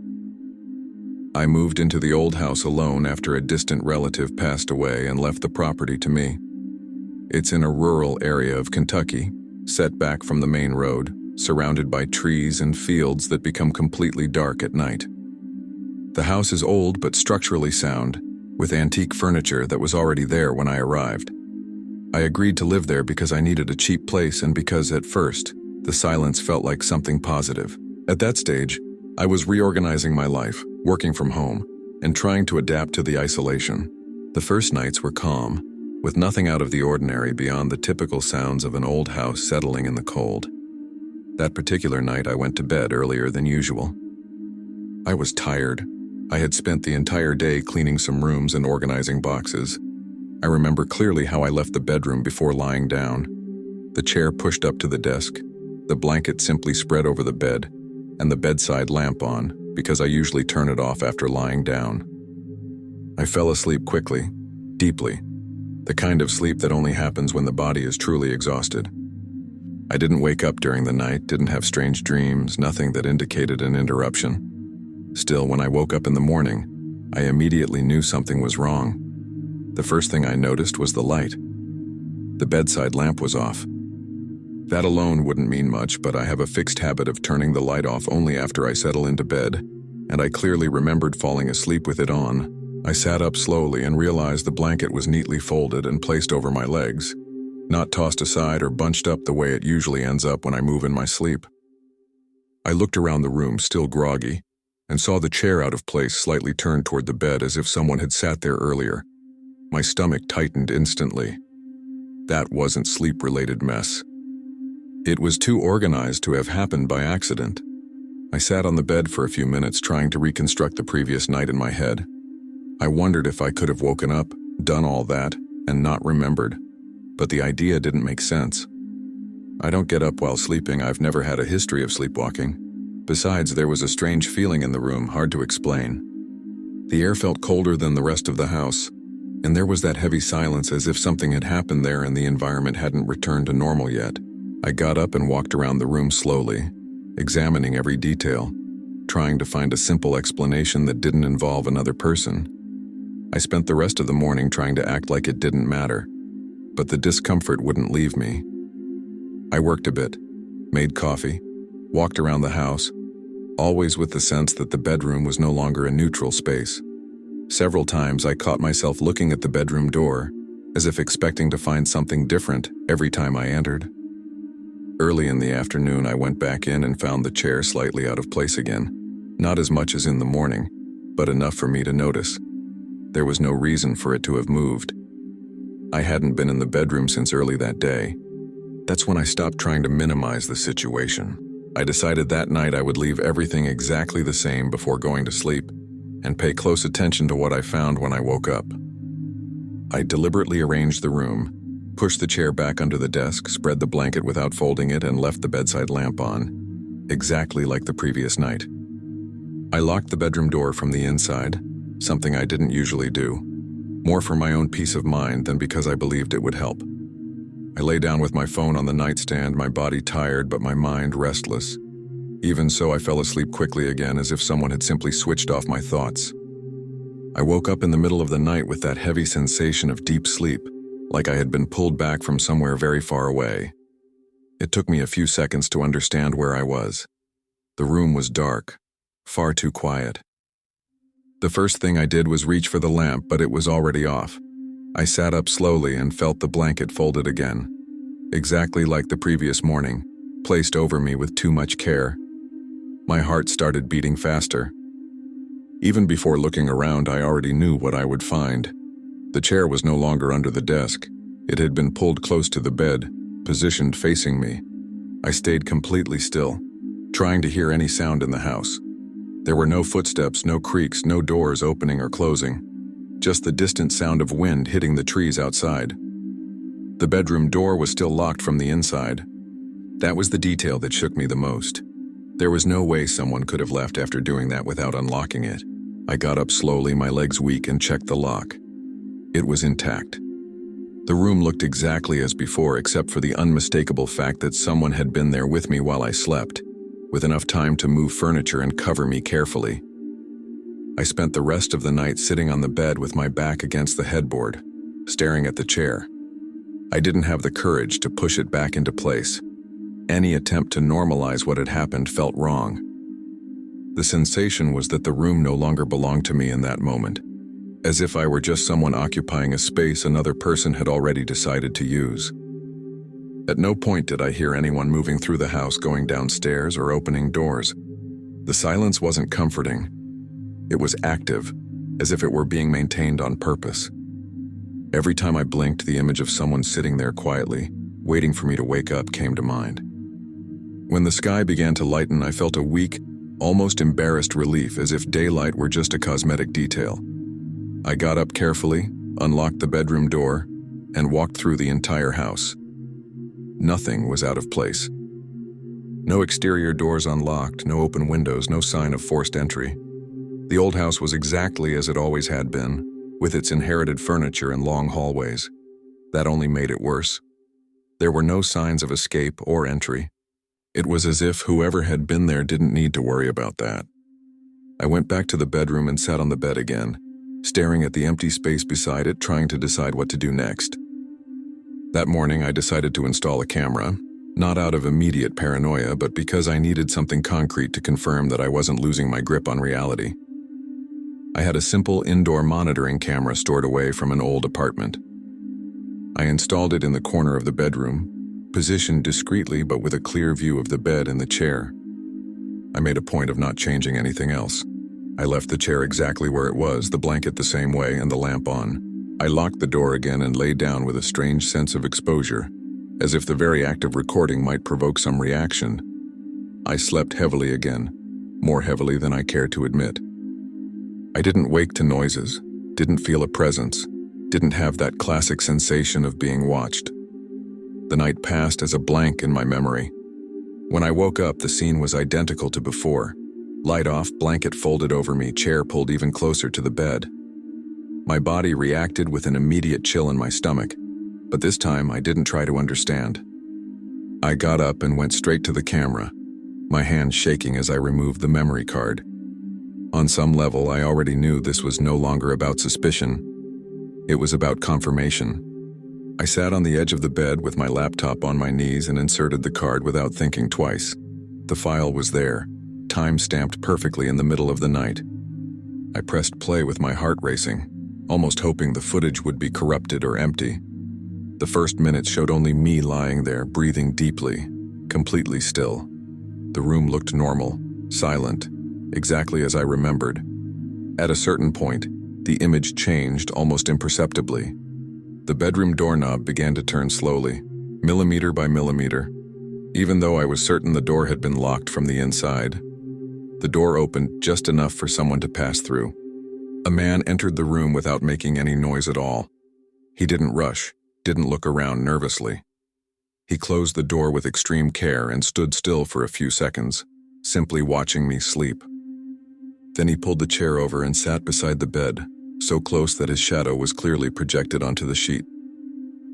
I moved into the old house alone after a distant relative passed away and left the property to me. It's in a rural area of Kentucky, set back from the main road, surrounded by trees and fields that become completely dark at night. The house is old but structurally sound, with antique furniture that was already there when I arrived. I agreed to live there because I needed a cheap place and because, at first, the silence felt like something positive. At that stage, I was reorganizing my life, working from home, and trying to adapt to the isolation. The first nights were calm, with nothing out of the ordinary beyond the typical sounds of an old house settling in the cold. That particular night, I went to bed earlier than usual. I was tired. I had spent the entire day cleaning some rooms and organizing boxes. I remember clearly how I left the bedroom before lying down. The chair pushed up to the desk, the blanket simply spread over the bed, and the bedside lamp on, because I usually turn it off after lying down. I fell asleep quickly, deeply, the kind of sleep that only happens when the body is truly exhausted. I didn't wake up during the night, didn't have strange dreams, nothing that indicated an interruption. Still, when I woke up in the morning, I immediately knew something was wrong. The first thing I noticed was the light. The bedside lamp was off. That alone wouldn't mean much, but I have a fixed habit of turning the light off only after I settle into bed, and I clearly remembered falling asleep with it on. I sat up slowly and realized the blanket was neatly folded and placed over my legs, not tossed aside or bunched up the way it usually ends up when I move in my sleep. I looked around the room, still groggy, and saw the chair out of place, slightly turned toward the bed as if someone had sat there earlier. My stomach tightened instantly. That wasn't sleep-related mess. It was too organized to have happened by accident. I sat on the bed for a few minutes trying to reconstruct the previous night in my head. I wondered if I could have woken up, done all that, and not remembered, but the idea didn't make sense. I don't get up while sleeping. I've never had a history of sleepwalking. Besides, there was a strange feeling in the room, hard to explain. The air felt colder than the rest of the house, and there was that heavy silence as if something had happened there and the environment hadn't returned to normal yet. I got up and walked around the room slowly, examining every detail, trying to find a simple explanation that didn't involve another person. I spent the rest of the morning trying to act like it didn't matter, but the discomfort wouldn't leave me. I worked a bit, made coffee, walked around the house, always with the sense that the bedroom was no longer a neutral space. Several times I caught myself looking at the bedroom door, as if expecting to find something different every time I entered. Early in the afternoon, I went back in and found the chair slightly out of place again. Not as much as in the morning, but enough for me to notice. There was no reason for it to have moved. I hadn't been in the bedroom since early that day. That's when I stopped trying to minimize the situation. I decided that night I would leave everything exactly the same before going to sleep, and pay close attention to what I found when I woke up. I deliberately arranged the room, pushed the chair back under the desk, spread the blanket without folding it, and left the bedside lamp on, exactly like the previous night. I locked the bedroom door from the inside, something I didn't usually do, more for my own peace of mind than because I believed it would help. I lay down with my phone on the nightstand, my body tired but my mind restless. Even so, I fell asleep quickly again, as if someone had simply switched off my thoughts. I woke up in the middle of the night with that heavy sensation of deep sleep, like I had been pulled back from somewhere very far away. It took me a few seconds to understand where I was. The room was dark, far too quiet. The first thing I did was reach for the lamp, but it was already off. I sat up slowly and felt the blanket folded again, exactly like the previous morning, placed over me with too much care. My heart started beating faster. Even before looking around, I already knew what I would find. The chair was no longer under the desk. It had been pulled close to the bed, positioned facing me. I stayed completely still, trying to hear any sound in the house. There were no footsteps, no creaks, no doors opening or closing. Just the distant sound of wind hitting the trees outside. The bedroom door was still locked from the inside. That was the detail that shook me the most. There was no way someone could have left after doing that without unlocking it. I got up slowly, my legs weak, and checked the lock. It was intact. The room looked exactly as before, except for the unmistakable fact that someone had been there with me while I slept, with enough time to move furniture and cover me carefully. I spent the rest of the night sitting on the bed with my back against the headboard, staring at the chair. I didn't have the courage to push it back into place. Any attempt to normalize what had happened felt wrong. The sensation was that the room no longer belonged to me in that moment, as if I were just someone occupying a space another person had already decided to use. At no point did I hear anyone moving through the house, going downstairs, or opening doors. The silence wasn't comforting. It was active, as if it were being maintained on purpose. Every time I blinked, the image of someone sitting there quietly, waiting for me to wake up, came to mind. When the sky began to lighten, I felt a weak, almost embarrassed relief, as if daylight were just a cosmetic detail. I got up carefully, unlocked the bedroom door, and walked through the entire house. Nothing was out of place. No exterior doors unlocked, no open windows, no sign of forced entry. The old house was exactly as it always had been, with its inherited furniture and long hallways. That only made it worse. There were no signs of escape or entry. It was as if whoever had been there didn't need to worry about that. I went back to the bedroom and sat on the bed again, staring at the empty space beside it, trying to decide what to do next. That morning, I decided to install a camera, not out of immediate paranoia, but because I needed something concrete to confirm that I wasn't losing my grip on reality. I had a simple indoor monitoring camera stored away from an old apartment. I installed it in the corner of the bedroom, positioned discreetly but with a clear view of the bed and the chair. I made a point of not changing anything else. I left the chair exactly where it was, the blanket the same way, and the lamp on. I locked the door again and lay down with a strange sense of exposure, as if the very act of recording might provoke some reaction. I slept heavily again, more heavily than I cared to admit. I didn't wake to noises, didn't feel a presence, didn't have that classic sensation of being watched. The night passed as a blank in my memory. When I woke up, the scene was identical to before. Light off, blanket folded over me, chair pulled even closer to the bed. My body reacted with an immediate chill in my stomach, but this time I didn't try to understand. I got up and went straight to the camera, my hand shaking as I removed the memory card. On some level, I already knew this was no longer about suspicion. It was about confirmation. I sat on the edge of the bed with my laptop on my knees and inserted the card without thinking twice. The file was there, time-stamped perfectly in the middle of the night. I pressed play with my heart racing, almost hoping the footage would be corrupted or empty. The first minutes showed only me lying there, breathing deeply, completely still. The room looked normal, silent, exactly as I remembered. At a certain point, the image changed almost imperceptibly. The bedroom doorknob began to turn slowly, millimeter by millimeter. Even though I was certain the door had been locked from the inside, the door opened just enough for someone to pass through. A man entered the room without making any noise at all. He didn't rush, didn't look around nervously. He closed the door with extreme care and stood still for a few seconds, simply watching me sleep. Then he pulled the chair over and sat beside the bed, so close that his shadow was clearly projected onto the sheet.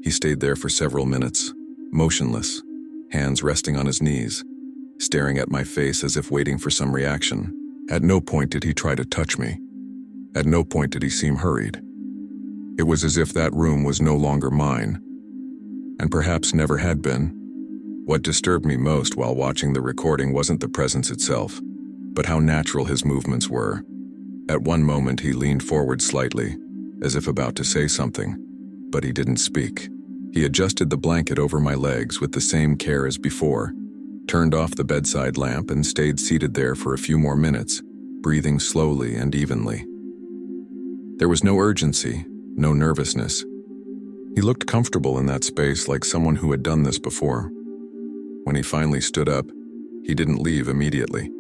He stayed there for several minutes, motionless, hands resting on his knees, staring at my face as if waiting for some reaction. At no point did he try to touch me. At no point did he seem hurried. It was as if that room was no longer mine, and perhaps never had been. What disturbed me most while watching the recording wasn't the presence itself, but how natural his movements were. At one moment he leaned forward slightly, as if about to say something, but he didn't speak. He adjusted the blanket over my legs with the same care as before, turned off the bedside lamp and stayed seated there for a few more minutes, breathing slowly and evenly. There was no urgency, no nervousness. He looked comfortable in that space, like someone who had done this before. When he finally stood up, he didn't leave immediately.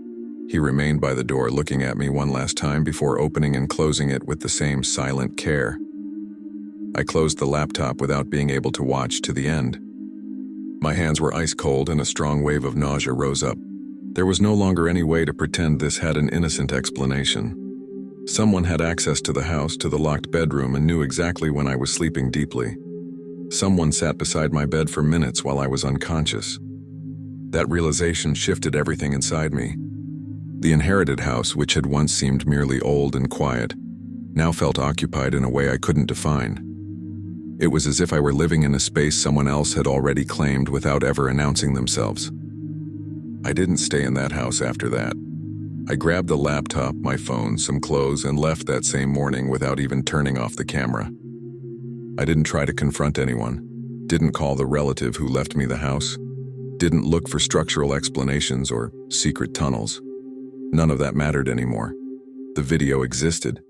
He remained by the door looking at me one last time before opening and closing it with the same silent care. I closed the laptop without being able to watch to the end. My hands were ice cold and a strong wave of nausea rose up. There was no longer any way to pretend this had an innocent explanation. Someone had access to the house, to the locked bedroom, and knew exactly when I was sleeping deeply. Someone sat beside my bed for minutes while I was unconscious. That realization shifted everything inside me. The inherited house, which had once seemed merely old and quiet, now felt occupied in a way I couldn't define. It was as if I were living in a space someone else had already claimed without ever announcing themselves. I didn't stay in that house after that. I grabbed the laptop, my phone, some clothes, and left that same morning without even turning off the camera. I didn't try to confront anyone, didn't call the relative who left me the house, didn't look for structural explanations or secret tunnels. None of that mattered anymore. The video existed.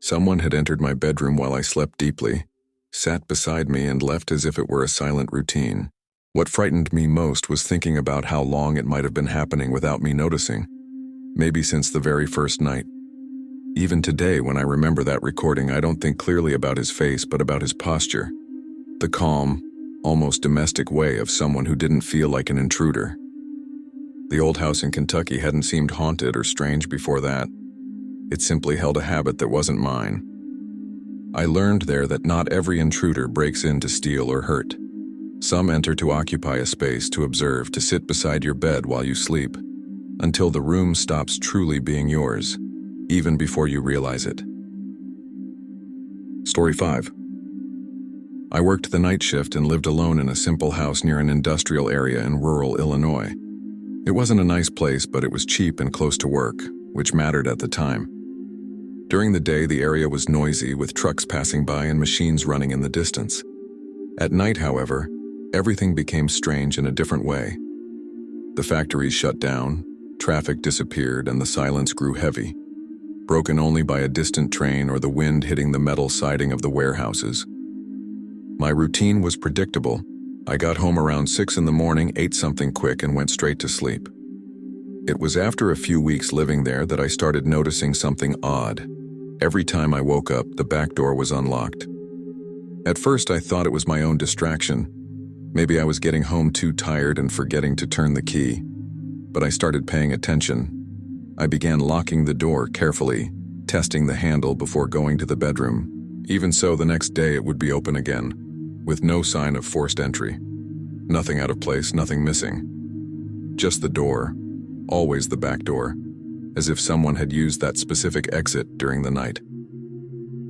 Someone had entered my bedroom while I slept deeply, sat beside me, and left as if it were a silent routine. What frightened me most was thinking about how long it might have been happening without me noticing. Maybe since the very first night. Even today, when I remember that recording, I don't think clearly about his face, but about his posture. The calm, almost domestic way of someone who didn't feel like an intruder. The old house in Kentucky hadn't seemed haunted or strange before that. It simply held a habit that wasn't mine. I learned there that not every intruder breaks in to steal or hurt. Some enter to occupy a space, to observe, to sit beside your bed while you sleep, until the room stops truly being yours, even before you realize it. Story 5. I worked the night shift and lived alone in a simple house near an industrial area in rural Illinois. It wasn't a nice place, but it was cheap and close to work, which mattered at the time. During the day, the area was noisy, with trucks passing by and machines running in the distance. At night, however, everything became strange in a different way. The factories shut down, traffic disappeared, and the silence grew heavy, broken only by a distant train or the wind hitting the metal siding of the warehouses. My routine was predictable. I got home around 6 in the morning, ate something quick, and went straight to sleep. It was after a few weeks living there that I started noticing something odd. Every time I woke up, the back door was unlocked. At first, I thought it was my own distraction. Maybe I was getting home too tired and forgetting to turn the key. But I started paying attention. I began locking the door carefully, testing the handle before going to the bedroom. Even so, the next day it would be open again, with no sign of forced entry. Nothing out of place, nothing missing. Just the door, always the back door, as if someone had used that specific exit during the night.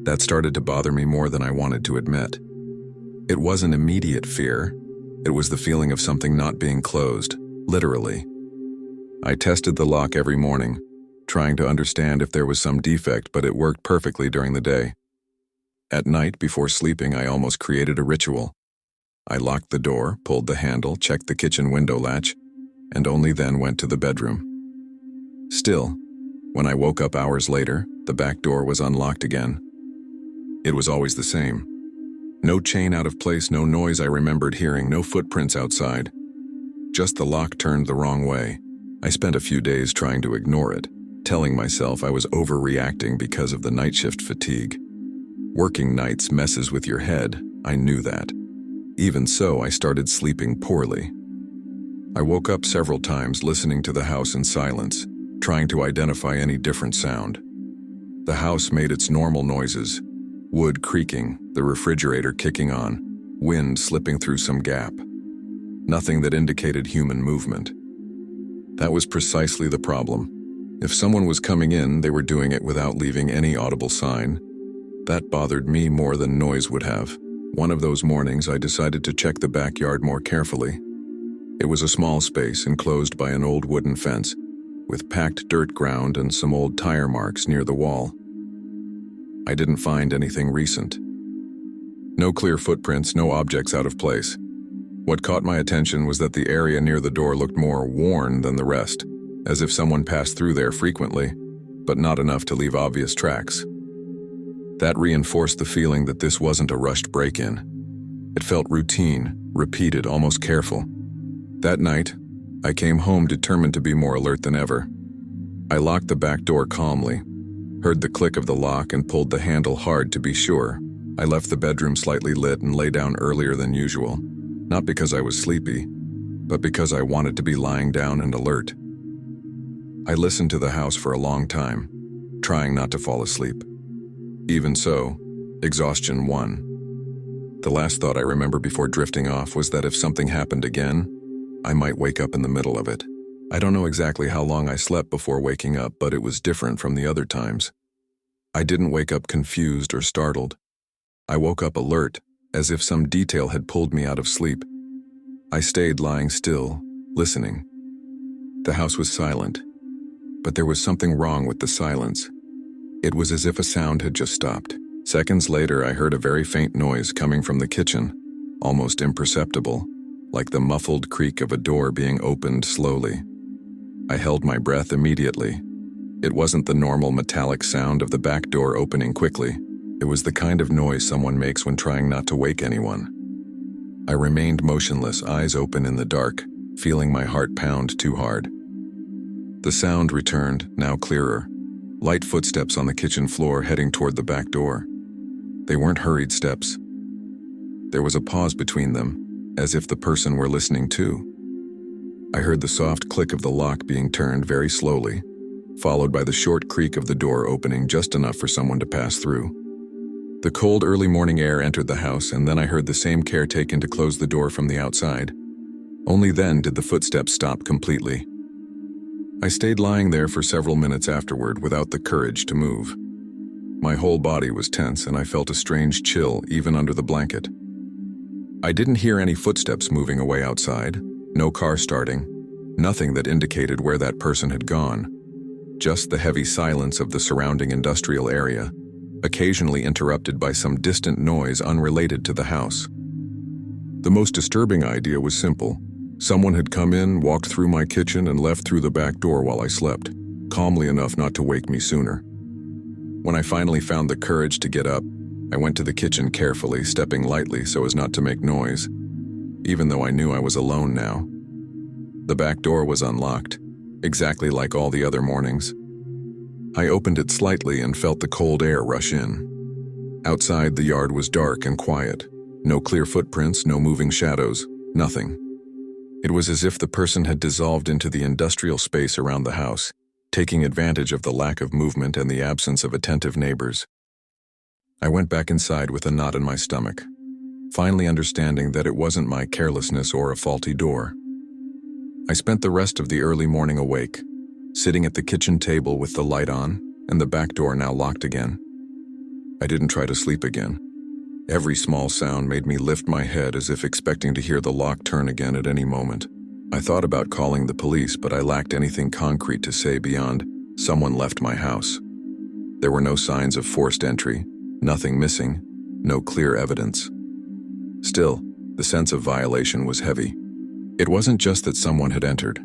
That started to bother me more than I wanted to admit. It wasn't immediate fear. It was the feeling of something not being closed, literally. I tested the lock every morning, trying to understand if there was some defect, but it worked perfectly during the day. At night, before sleeping, I almost created a ritual. I locked the door, pulled the handle, checked the kitchen window latch, and only then went to the bedroom. Still, when I woke up hours later, the back door was unlocked again. It was always the same. No chain out of place, no noise I remembered hearing, no footprints outside. Just the lock turned the wrong way. I spent a few days trying to ignore it, telling myself I was overreacting because of the night shift fatigue. Working nights messes with your head, I knew that. Even so, I started sleeping poorly. I woke up several times listening to the house in silence, trying to identify any different sound. The house made its normal noises: wood creaking, the refrigerator kicking on, wind slipping through some gap. Nothing that indicated human movement. That was precisely the problem. If someone was coming in, they were doing it without leaving any audible sign. That bothered me more than noise would have. One of those mornings, I decided to check the backyard more carefully. It was a small space enclosed by an old wooden fence, with packed dirt ground and some old tire marks near the wall. I didn't find anything recent. No clear footprints, no objects out of place. What caught my attention was that the area near the door looked more worn than the rest, as if someone passed through there frequently, but not enough to leave obvious tracks. That reinforced the feeling that this wasn't a rushed break-in. It felt routine, repeated, almost careful. That night, I came home determined to be more alert than ever. I locked the back door calmly, heard the click of the lock and pulled the handle hard to be sure. I left the bedroom slightly lit and lay down earlier than usual, not because I was sleepy, but because I wanted to be lying down and alert. I listened to the house for a long time, trying not to fall asleep. Even so, exhaustion won. The last thought I remember before drifting off was that if something happened again, I might wake up in the middle of it. I don't know exactly how long I slept before waking up, but it was different from the other times. I didn't wake up confused or startled. I woke up alert, as if some detail had pulled me out of sleep. I stayed lying still, listening. The house was silent, but there was something wrong with the silence. It was as if a sound had just stopped. Seconds later, I heard a very faint noise coming from the kitchen, almost imperceptible, like the muffled creak of a door being opened slowly. I held my breath immediately. It wasn't the normal metallic sound of the back door opening quickly. It was the kind of noise someone makes when trying not to wake anyone. I remained motionless, eyes open in the dark, feeling my heart pound too hard. The sound returned, now clearer. Light footsteps on the kitchen floor heading toward the back door. They weren't hurried steps. There was a pause between them, as if the person were listening too. I heard the soft click of the lock being turned very slowly, followed by the short creak of the door opening just enough for someone to pass through. The cold early morning air entered the house, and then I heard the same care taken to close the door from the outside. Only then did the footsteps stop completely. I stayed lying there for several minutes afterward without the courage to move. My whole body was tense, and I felt a strange chill even under the blanket. I didn't hear any footsteps moving away outside, no car starting, nothing that indicated where that person had gone. Just the heavy silence of the surrounding industrial area, occasionally interrupted by some distant noise unrelated to the house. The most disturbing idea was simple. Someone had come in, walked through my kitchen, and left through the back door while I slept, calmly enough not to wake me sooner. When I finally found the courage to get up, I went to the kitchen carefully, stepping lightly so as not to make noise, even though I knew I was alone now. The back door was unlocked, exactly like all the other mornings. I opened it slightly and felt the cold air rush in. Outside, the yard was dark and quiet. No clear footprints, no moving shadows, nothing. It was as if the person had dissolved into the industrial space around the house, taking advantage of the lack of movement and the absence of attentive neighbors. I went back inside with a knot in my stomach, finally understanding that it wasn't my carelessness or a faulty door. I spent the rest of the early morning awake, sitting at the kitchen table with the light on and the back door now locked again. I didn't try to sleep again. Every small sound made me lift my head as if expecting to hear the lock turn again at any moment. I thought about calling the police, but I lacked anything concrete to say beyond, "Someone left my house." There were no signs of forced entry, nothing missing, no clear evidence. Still, the sense of violation was heavy. It wasn't just that someone had entered.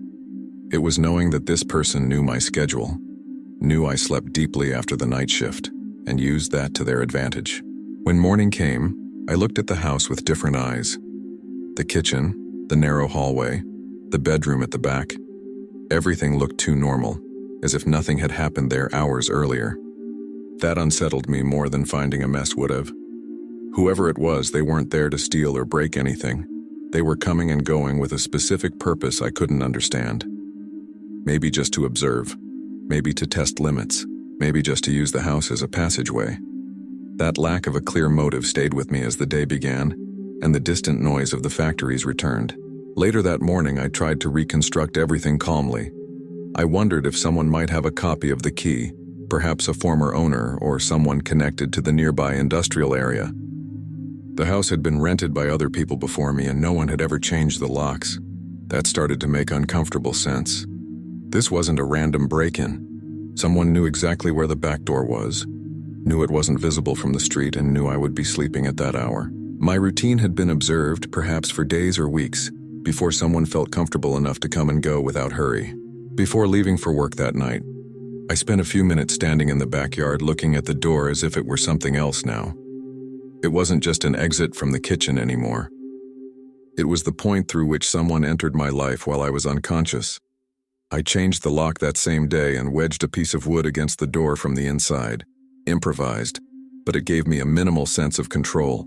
It was knowing that this person knew my schedule, knew I slept deeply after the night shift, and used that to their advantage. When morning came, I looked at the house with different eyes. The kitchen, the narrow hallway, the bedroom at the back. Everything looked too normal, as if nothing had happened there hours earlier. That unsettled me more than finding a mess would have. Whoever it was, they weren't there to steal or break anything. They were coming and going with a specific purpose I couldn't understand. Maybe just to observe. Maybe to test limits. Maybe just to use the house as a passageway. That lack of a clear motive stayed with me as the day began, and the distant noise of the factories returned. Later that morning, I tried to reconstruct everything calmly. I wondered if someone might have a copy of the key, perhaps a former owner or someone connected to the nearby industrial area. The house had been rented by other people before me, and no one had ever changed the locks. That started to make uncomfortable sense. This wasn't a random break-in. Someone knew exactly where the back door was, knew it wasn't visible from the street, and knew I would be sleeping at that hour. My routine had been observed, perhaps for days or weeks, before someone felt comfortable enough to come and go without hurry. Before leaving for work that night, I spent a few minutes standing in the backyard looking at the door as if it were something else now. It wasn't just an exit from the kitchen anymore. It was the point through which someone entered my life while I was unconscious. I changed the lock that same day and wedged a piece of wood against the door from the inside. Improvised, but it gave me a minimal sense of control.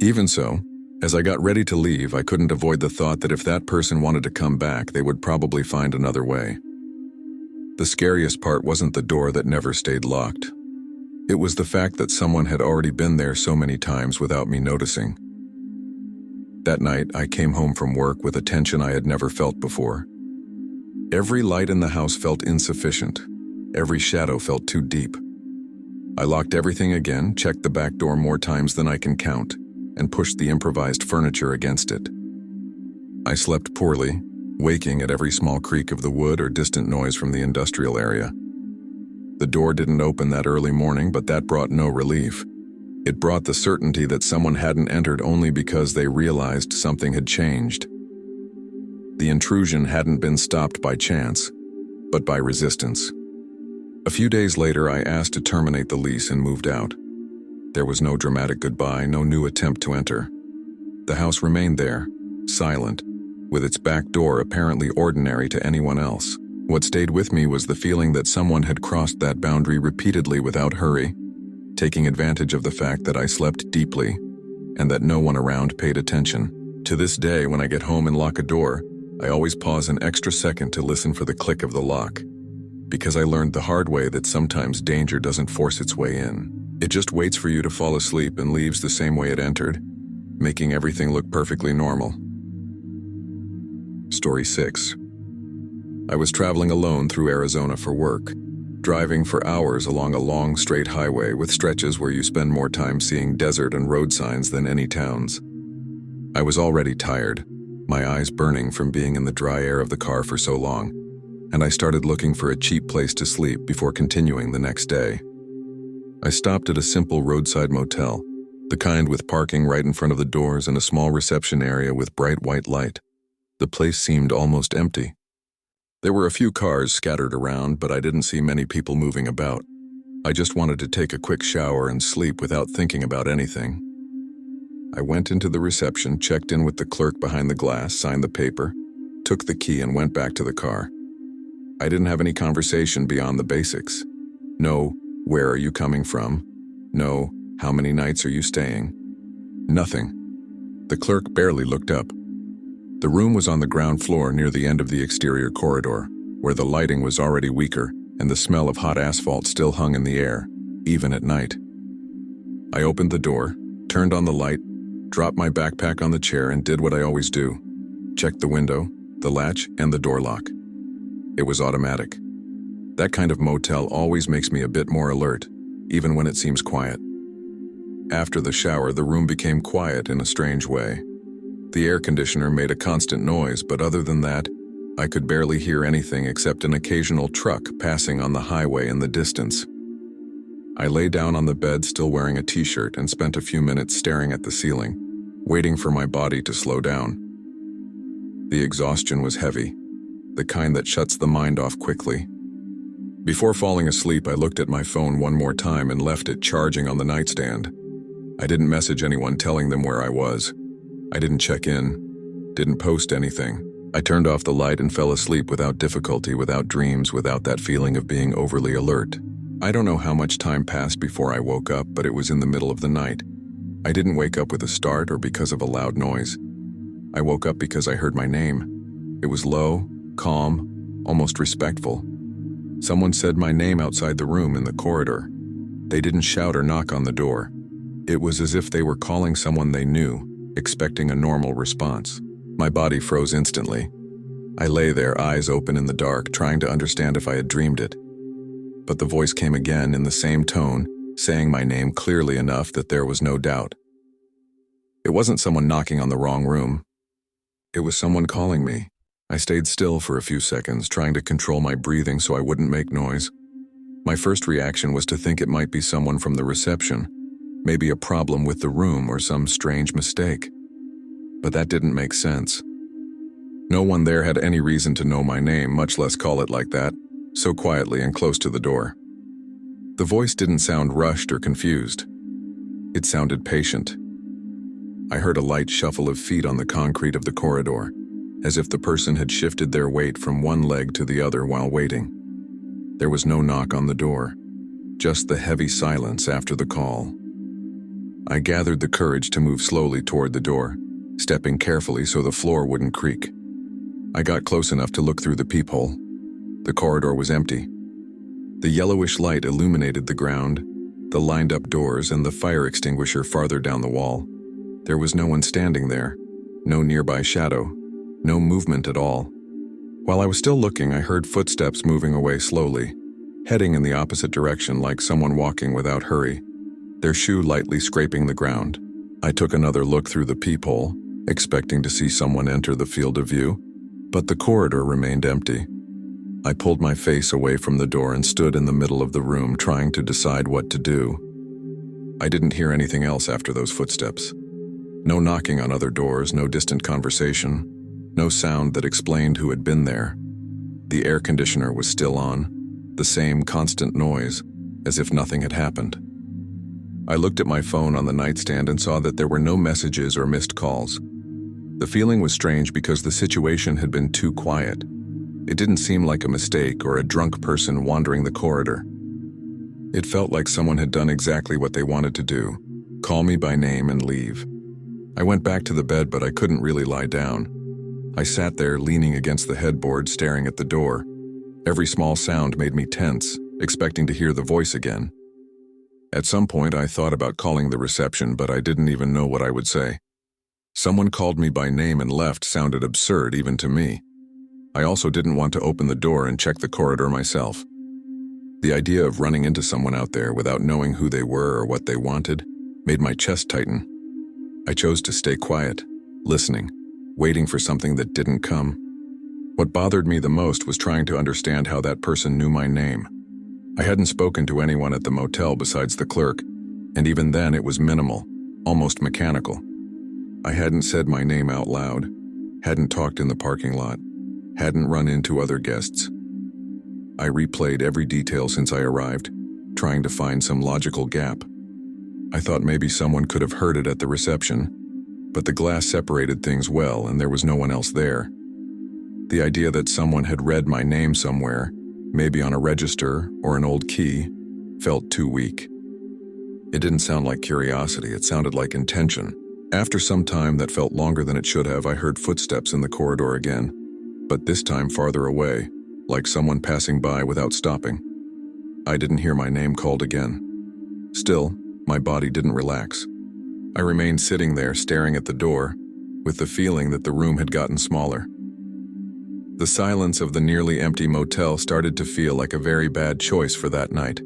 Even so, as I got ready to leave, I couldn't avoid the thought that if that person wanted to come back, they would probably find another way. The scariest part wasn't the door that never stayed locked. It was the fact that someone had already been there so many times without me noticing. That night, I came home from work with a tension I had never felt before. Every light in the house felt insufficient. Every shadow felt too deep. I locked everything again, checked the back door more times than I can count, and pushed the improvised furniture against it. I slept poorly, waking at every small creak of the wood or distant noise from the industrial area. The door didn't open that early morning, but that brought no relief. It brought the certainty that someone hadn't entered only because they realized something had changed. The intrusion hadn't been stopped by chance, but by resistance. A few days later, I asked to terminate the lease and moved out. There was no dramatic goodbye, no new attempt to enter. The house remained there, silent, with its back door apparently ordinary to anyone else. What stayed with me was the feeling that someone had crossed that boundary repeatedly without hurry, taking advantage of the fact that I slept deeply and that no one around paid attention. To this day, when I get home and lock a door, I always pause an extra second to listen for the click of the lock, because I learned the hard way that sometimes danger doesn't force its way in. It just waits for you to fall asleep and leaves the same way it entered, making everything look perfectly normal. Story 6. I was traveling alone through Arizona for work, driving for hours along a long, straight highway with stretches where you spend more time seeing desert and road signs than any towns. I was already tired, my eyes burning from being in the dry air of the car for so long, and I started looking for a cheap place to sleep before continuing the next day. I stopped at a simple roadside motel, the kind with parking right in front of the doors and a small reception area with bright white light. The place seemed almost empty. There were a few cars scattered around, but I didn't see many people moving about. I just wanted to take a quick shower and sleep without thinking about anything. I went into the reception, checked in with the clerk behind the glass, signed the paper, took the key, and went back to the car. I didn't have any conversation beyond the basics. No, where are you coming from? No, how many nights are you staying? Nothing. The clerk barely looked up. The room was on the ground floor near the end of the exterior corridor, where the lighting was already weaker and the smell of hot asphalt still hung in the air, even at night. I opened the door, turned on the light, dropped my backpack on the chair, and did what I always do. Checked the window, the latch, and the door lock. It was automatic. That kind of motel always makes me a bit more alert, even when it seems quiet. After the shower, the room became quiet in a strange way. The air conditioner made a constant noise, but other than that, I could barely hear anything except an occasional truck passing on the highway in the distance. I lay down on the bed still wearing a t-shirt and spent a few minutes staring at the ceiling, waiting for my body to slow down. The exhaustion was heavy, the kind that shuts the mind off quickly. Before falling asleep, I looked at my phone one more time and left it charging on the nightstand. I didn't message anyone telling them where I was. I didn't check in, didn't post anything. I turned off the light and fell asleep without difficulty, without dreams, without that feeling of being overly alert. I don't know how much time passed before I woke up, but it was in the middle of the night. I didn't wake up with a start or because of a loud noise. I woke up because I heard my name. It was low, calm, almost respectful. Someone said my name outside the room in the corridor. They didn't shout or knock on the door. It was as if they were calling someone they knew, expecting a normal response. My body froze instantly. I lay there, eyes open in the dark, trying to understand if I had dreamed it. But the voice came again in the same tone, saying my name clearly enough that there was no doubt. It wasn't someone knocking on the wrong room. It was someone calling me. I stayed still for a few seconds, trying to control my breathing so I wouldn't make noise. My first reaction was to think it might be someone from the reception, maybe a problem with the room or some strange mistake. But that didn't make sense. No one there had any reason to know my name, much less call it like that, so quietly and close to the door. The voice didn't sound rushed or confused. It sounded patient. I heard a light shuffle of feet on the concrete of the corridor, as if the person had shifted their weight from one leg to the other while waiting. There was no knock on the door, just the heavy silence after the call. I gathered the courage to move slowly toward the door, stepping carefully so the floor wouldn't creak. I got close enough to look through the peephole. The corridor was empty. The yellowish light illuminated the ground, the lined-up doors, and the fire extinguisher farther down the wall. There was no one standing there, no nearby shadow, no movement at all. While I was still looking, I heard footsteps moving away slowly, heading in the opposite direction like someone walking without hurry, their shoe lightly scraping the ground. I took another look through the peephole, expecting to see someone enter the field of view, but the corridor remained empty. I pulled my face away from the door and stood in the middle of the room trying to decide what to do. I didn't hear anything else after those footsteps. No knocking on other doors, no distant conversation, no sound that explained who had been there. The air conditioner was still on, the same constant noise, as if nothing had happened. I looked at my phone on the nightstand and saw that there were no messages or missed calls. The feeling was strange because the situation had been too quiet. It didn't seem like a mistake or a drunk person wandering the corridor. It felt like someone had done exactly what they wanted to do, call me by name and leave. I went back to the bed, but I couldn't really lie down. I sat there leaning against the headboard, staring at the door. Every small sound made me tense, expecting to hear the voice again. At some point, I thought about calling the reception, but I didn't even know what I would say. Someone called me by name and left sounded absurd even to me. I also didn't want to open the door and check the corridor myself. The idea of running into someone out there without knowing who they were or what they wanted made my chest tighten. I chose to stay quiet, listening, waiting for something that didn't come. What bothered me the most was trying to understand how that person knew my name. I hadn't spoken to anyone at the motel besides the clerk, and even then it was minimal, almost mechanical. I hadn't said my name out loud, hadn't talked in the parking lot, hadn't run into other guests. I replayed every detail since I arrived, trying to find some logical gap. I thought maybe someone could have heard it at the reception, but the glass separated things well and there was no one else there. The idea that someone had read my name somewhere, maybe on a register or an old key, felt too weak. It didn't sound like curiosity, it sounded like intention. After some time that felt longer than it should have, I heard footsteps in the corridor again, but this time farther away, like someone passing by without stopping. I didn't hear my name called again. Still, my body didn't relax. I remained sitting there staring at the door, with the feeling that the room had gotten smaller. The silence of the nearly empty motel started to feel like a very bad choice for that night.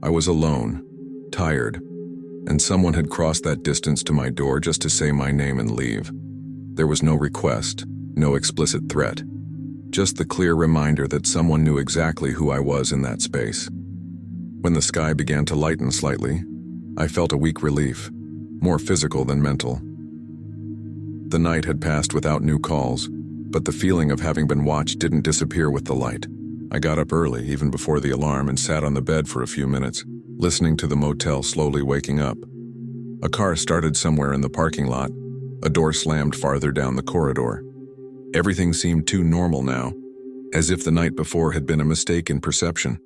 I was alone, tired, and someone had crossed that distance to my door just to say my name and leave. There was no request, no explicit threat, just the clear reminder that someone knew exactly who I was in that space. When the sky began to lighten slightly, I felt a weak relief, more physical than mental. The night had passed without new calls, but the feeling of having been watched didn't disappear with the light. I got up early, even before the alarm, and sat on the bed for a few minutes, listening to the motel slowly waking up. A car started somewhere in the parking lot. A door slammed farther down the corridor. Everything seemed too normal now, as if the night before had been a mistake in perception.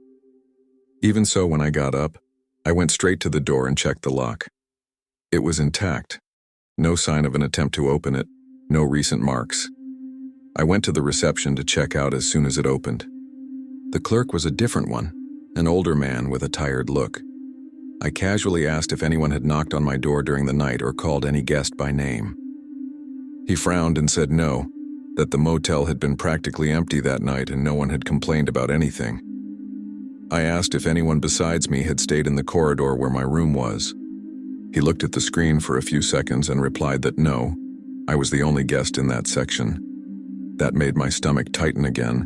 Even so, when I got up, I went straight to the door and checked the lock. It was intact. No sign of an attempt to open it, no recent marks. I went to the reception to check out as soon as it opened. The clerk was a different one, an older man with a tired look. I casually asked if anyone had knocked on my door during the night or called any guest by name. He frowned and said no, that the motel had been practically empty that night and no one had complained about anything. I asked if anyone besides me had stayed in the corridor where my room was. He looked at the screen for a few seconds and replied that no, I was the only guest in that section. That made my stomach tighten again.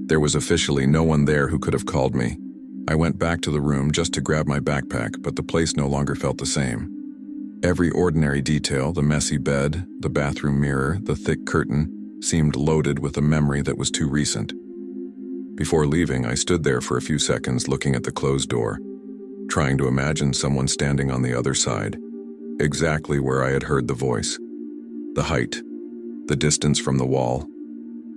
There was officially no one there who could have called me. I went back to the room just to grab my backpack, but the place no longer felt the same. Every ordinary detail, the messy bed, the bathroom mirror, the thick curtain, seemed loaded with a memory that was too recent. Before leaving, I stood there for a few seconds looking at the closed door, trying to imagine someone standing on the other side, exactly where I had heard the voice. The height, the distance from the wall,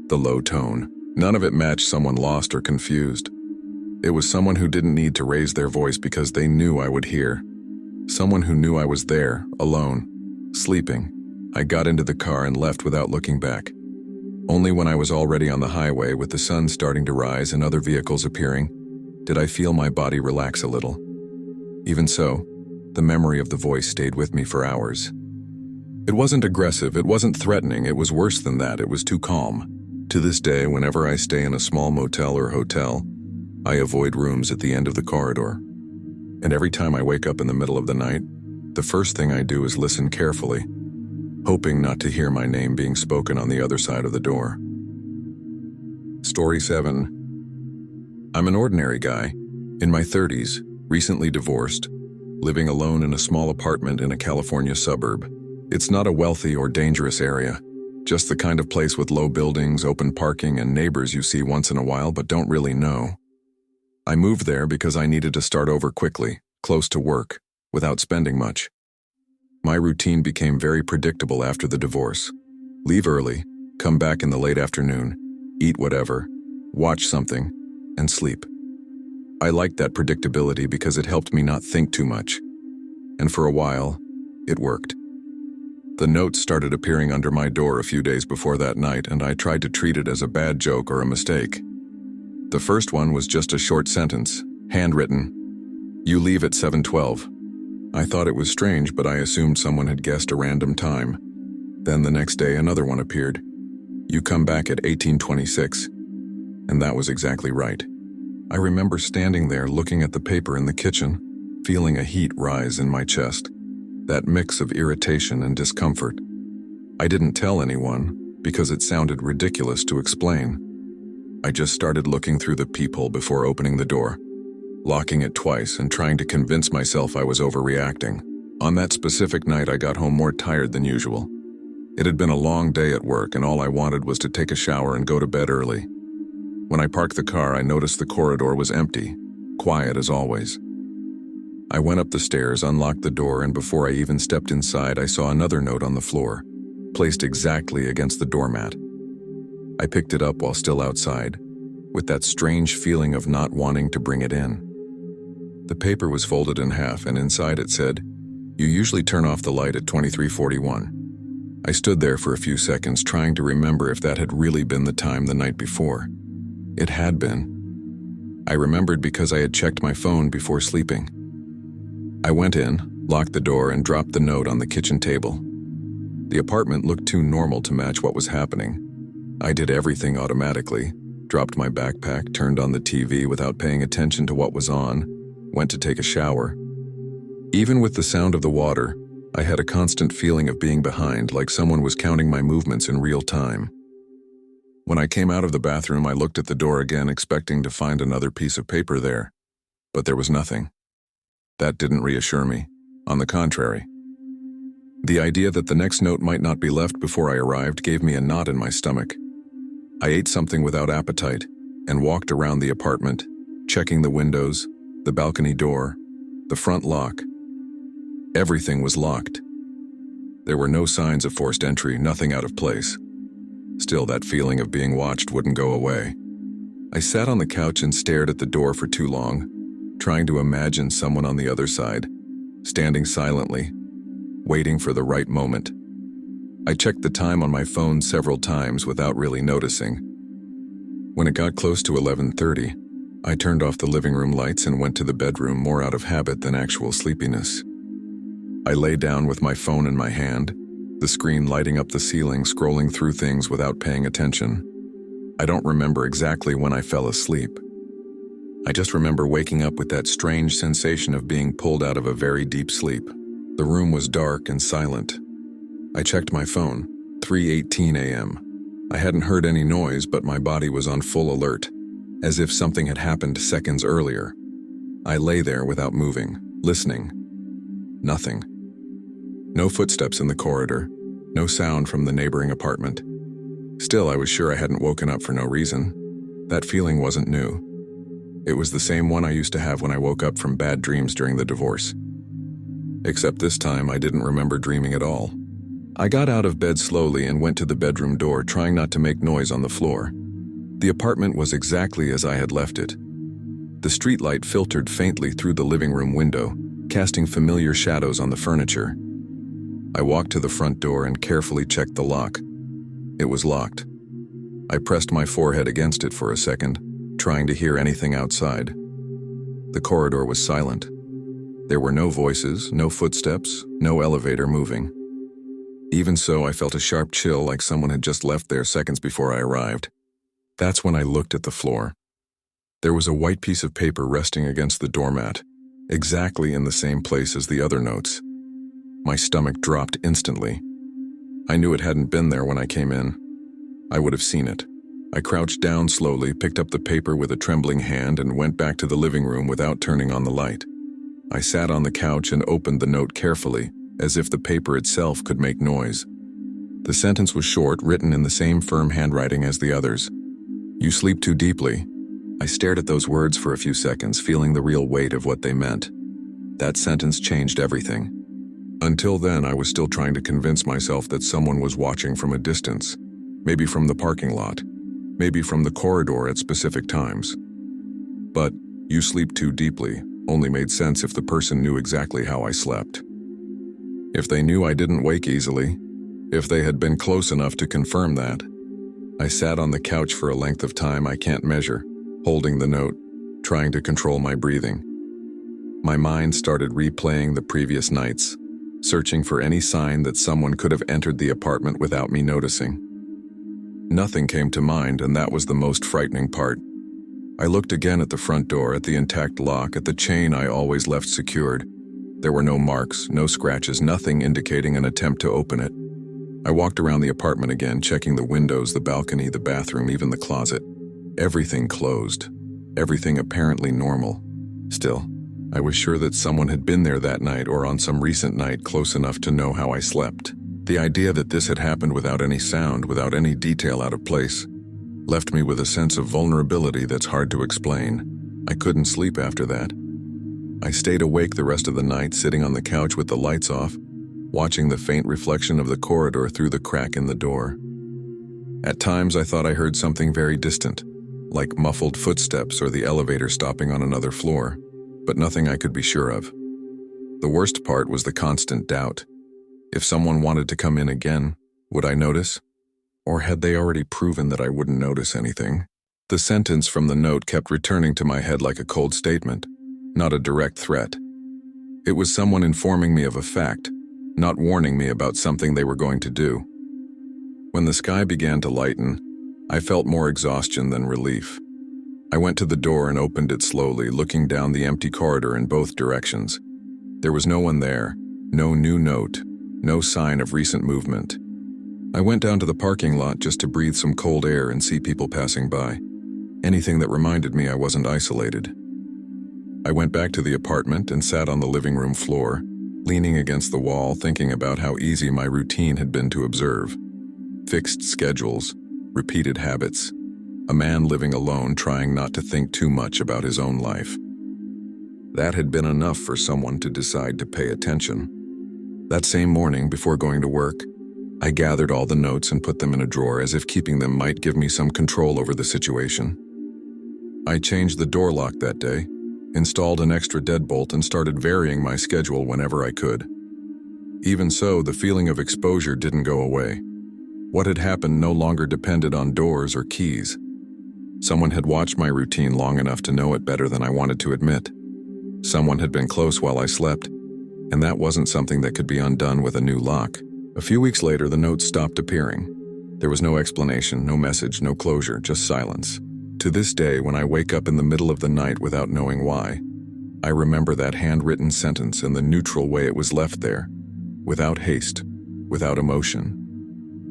the low tone. None of it matched someone lost or confused. It was someone who didn't need to raise their voice because they knew I would hear. Someone who knew I was there, alone, sleeping. I got into the car and left without looking back. Only when I was already on the highway with the sun starting to rise and other vehicles appearing, did I feel my body relax a little. Even so, the memory of the voice stayed with me for hours. It wasn't aggressive, it wasn't threatening, it was worse than that, it was too calm. To this day, whenever I stay in a small motel or hotel, I avoid rooms at the end of the corridor. And every time I wake up in the middle of the night, the first thing I do is listen carefully, hoping not to hear my name being spoken on the other side of the door. Story 7. I'm an ordinary guy, in my 30s, recently divorced, living alone in a small apartment in a California suburb. It's not a wealthy or dangerous area, just the kind of place with low buildings, open parking, and neighbors you see once in a while but don't really know. I moved there because I needed to start over quickly, close to work, without spending much. My routine became very predictable after the divorce. Leave early, come back in the late afternoon, eat whatever, watch something, and sleep. I liked that predictability because it helped me not think too much. And for a while, it worked. The notes started appearing under my door a few days before that night, and I tried to treat it as a bad joke or a mistake. The first one was just a short sentence, handwritten. You leave at 7:12. I thought it was strange, but I assumed someone had guessed a random time. Then the next day, another one appeared. You come back at 18:26. And that was exactly right. I remember standing there looking at the paper in the kitchen, feeling a heat rise in my chest, that mix of irritation and discomfort. I didn't tell anyone because it sounded ridiculous to explain. I just started looking through the peephole before opening the door, locking it twice and trying to convince myself I was overreacting. On that specific night, I got home more tired than usual. It had been a long day at work, and all I wanted was to take a shower and go to bed early. When I parked the car, I noticed the corridor was empty, quiet as always. I went up the stairs, unlocked the door, and before I even stepped inside, I saw another note on the floor, placed exactly against the doormat. I picked it up while still outside, with that strange feeling of not wanting to bring it in. The paper was folded in half, and inside it said, "You usually turn off the light at 23:41. I stood there for a few seconds trying to remember if that had really been the time the night before. It had been. I remembered because I had checked my phone before sleeping. I went in, locked the door, and dropped the note on the kitchen table. The apartment looked too normal to match what was happening. I did everything automatically, dropped my backpack, turned on the TV without paying attention to what was on, went to take a shower. Even with the sound of the water, I had a constant feeling of being behind, like someone was counting my movements in real time. When I came out of the bathroom, I looked at the door again, expecting to find another piece of paper there, but there was nothing. That didn't reassure me. On the contrary. The idea that the next note might not be left before I arrived gave me a knot in my stomach. I ate something without appetite and walked around the apartment, checking the windows, the balcony door, the front lock. Everything was locked. There were no signs of forced entry, nothing out of place. Still, that feeling of being watched wouldn't go away. I sat on the couch and stared at the door for too long, trying to imagine someone on the other side, standing silently, waiting for the right moment. I checked the time on my phone several times without really noticing. When it got close to 11:30, I turned off the living room lights and went to the bedroom more out of habit than actual sleepiness. I lay down with my phone in my hand, the screen lighting up the ceiling, scrolling through things without paying attention. I don't remember exactly when I fell asleep. I just remember waking up with that strange sensation of being pulled out of a very deep sleep. The room was dark and silent. I checked my phone, 3:18 a.m. I hadn't heard any noise, but my body was on full alert, as if something had happened seconds earlier. I lay there without moving, listening. Nothing. No footsteps in the corridor, no sound from the neighboring apartment. Still, I was sure I hadn't woken up for no reason. That feeling wasn't new. It was the same one I used to have when I woke up from bad dreams during the divorce. Except this time, I didn't remember dreaming at all. I got out of bed slowly and went to the bedroom door, trying not to make noise on the floor. The apartment was exactly as I had left it. The streetlight filtered faintly through the living room window, casting familiar shadows on the furniture. I walked to the front door and carefully checked the lock. It was locked. I pressed my forehead against it for a second, trying to hear anything outside. The corridor was silent. There were no voices, no footsteps, no elevator moving. Even so, I felt a sharp chill, like someone had just left there seconds before I arrived. That's when I looked at the floor. There was a white piece of paper resting against the doormat, exactly in the same place as the other notes. My stomach dropped instantly. I knew it hadn't been there when I came in. I would have seen it. I crouched down slowly, picked up the paper with a trembling hand, and went back to the living room without turning on the light. I sat on the couch and opened the note carefully, as if the paper itself could make noise. The sentence was short, written in the same firm handwriting as the others. "You sleep too deeply." I stared at those words for a few seconds, feeling the real weight of what they meant. That sentence changed everything. Until then, I was still trying to convince myself that someone was watching from a distance, maybe from the parking lot, maybe from the corridor at specific times. But "you sleep too deeply" only made sense if the person knew exactly how I slept. If they knew I didn't wake easily, if they had been close enough to confirm that. I sat on the couch for a length of time I can't measure, holding the note, trying to control my breathing. My mind started replaying the previous nights, searching for any sign that someone could have entered the apartment without me noticing. Nothing came to mind, and that was the most frightening part. I looked again at the front door, at the intact lock, at the chain I always left secured. There were no marks, no scratches, nothing indicating an attempt to open it. I walked around the apartment again, checking the windows, the balcony, the bathroom, even the closet. Everything closed. Everything apparently normal. Still, I was sure that someone had been there that night or on some recent night close enough to know how I slept. The idea that this had happened without any sound, without any detail out of place, left me with a sense of vulnerability that's hard to explain. I couldn't sleep after that. I stayed awake the rest of the night, sitting on the couch with the lights off, watching the faint reflection of the corridor through the crack in the door. At times I thought I heard something very distant, like muffled footsteps or the elevator stopping on another floor, but nothing I could be sure of. The worst part was the constant doubt. If someone wanted to come in again, would I notice? Or had they already proven that I wouldn't notice anything? The sentence from the note kept returning to my head like a cold statement, not a direct threat. It was someone informing me of a fact, not warning me about something they were going to do. When the sky began to lighten, I felt more exhaustion than relief. I went to the door and opened it slowly, looking down the empty corridor in both directions. There was no one there, no new note, no sign of recent movement. I went down to the parking lot just to breathe some cold air and see people passing by. Anything that reminded me I wasn't isolated. I went back to the apartment and sat on the living room floor, leaning against the wall, thinking about how easy my routine had been to observe. Fixed schedules, repeated habits, a man living alone trying not to think too much about his own life. That had been enough for someone to decide to pay attention. That same morning, before going to work, I gathered all the notes and put them in a drawer, as if keeping them might give me some control over the situation. I changed the door lock that day, installed an extra deadbolt, and started varying my schedule whenever I could. Even so, the feeling of exposure didn't go away. What had happened no longer depended on doors or keys. Someone had watched my routine long enough to know it better than I wanted to admit. Someone had been close while I slept, and that wasn't something that could be undone with a new lock. A few weeks later, the notes stopped appearing. There was no explanation, no message, no closure, just silence. To this day, when I wake up in the middle of the night without knowing why, I remember that handwritten sentence and the neutral way it was left there, without haste, without emotion.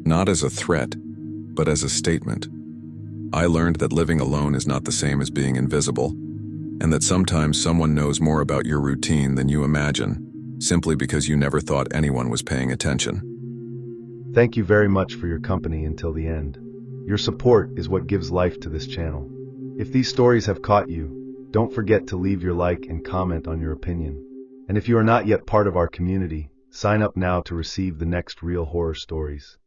Not as a threat, but as a statement. I learned that living alone is not the same as being invisible, and that sometimes someone knows more about your routine than you imagine, simply because you never thought anyone was paying attention. Thank you very much for your company until the end. Your support is what gives life to this channel. If these stories have caught you, don't forget to leave your like and comment on your opinion. And if you are not yet part of our community, sign up now to receive the next real horror stories.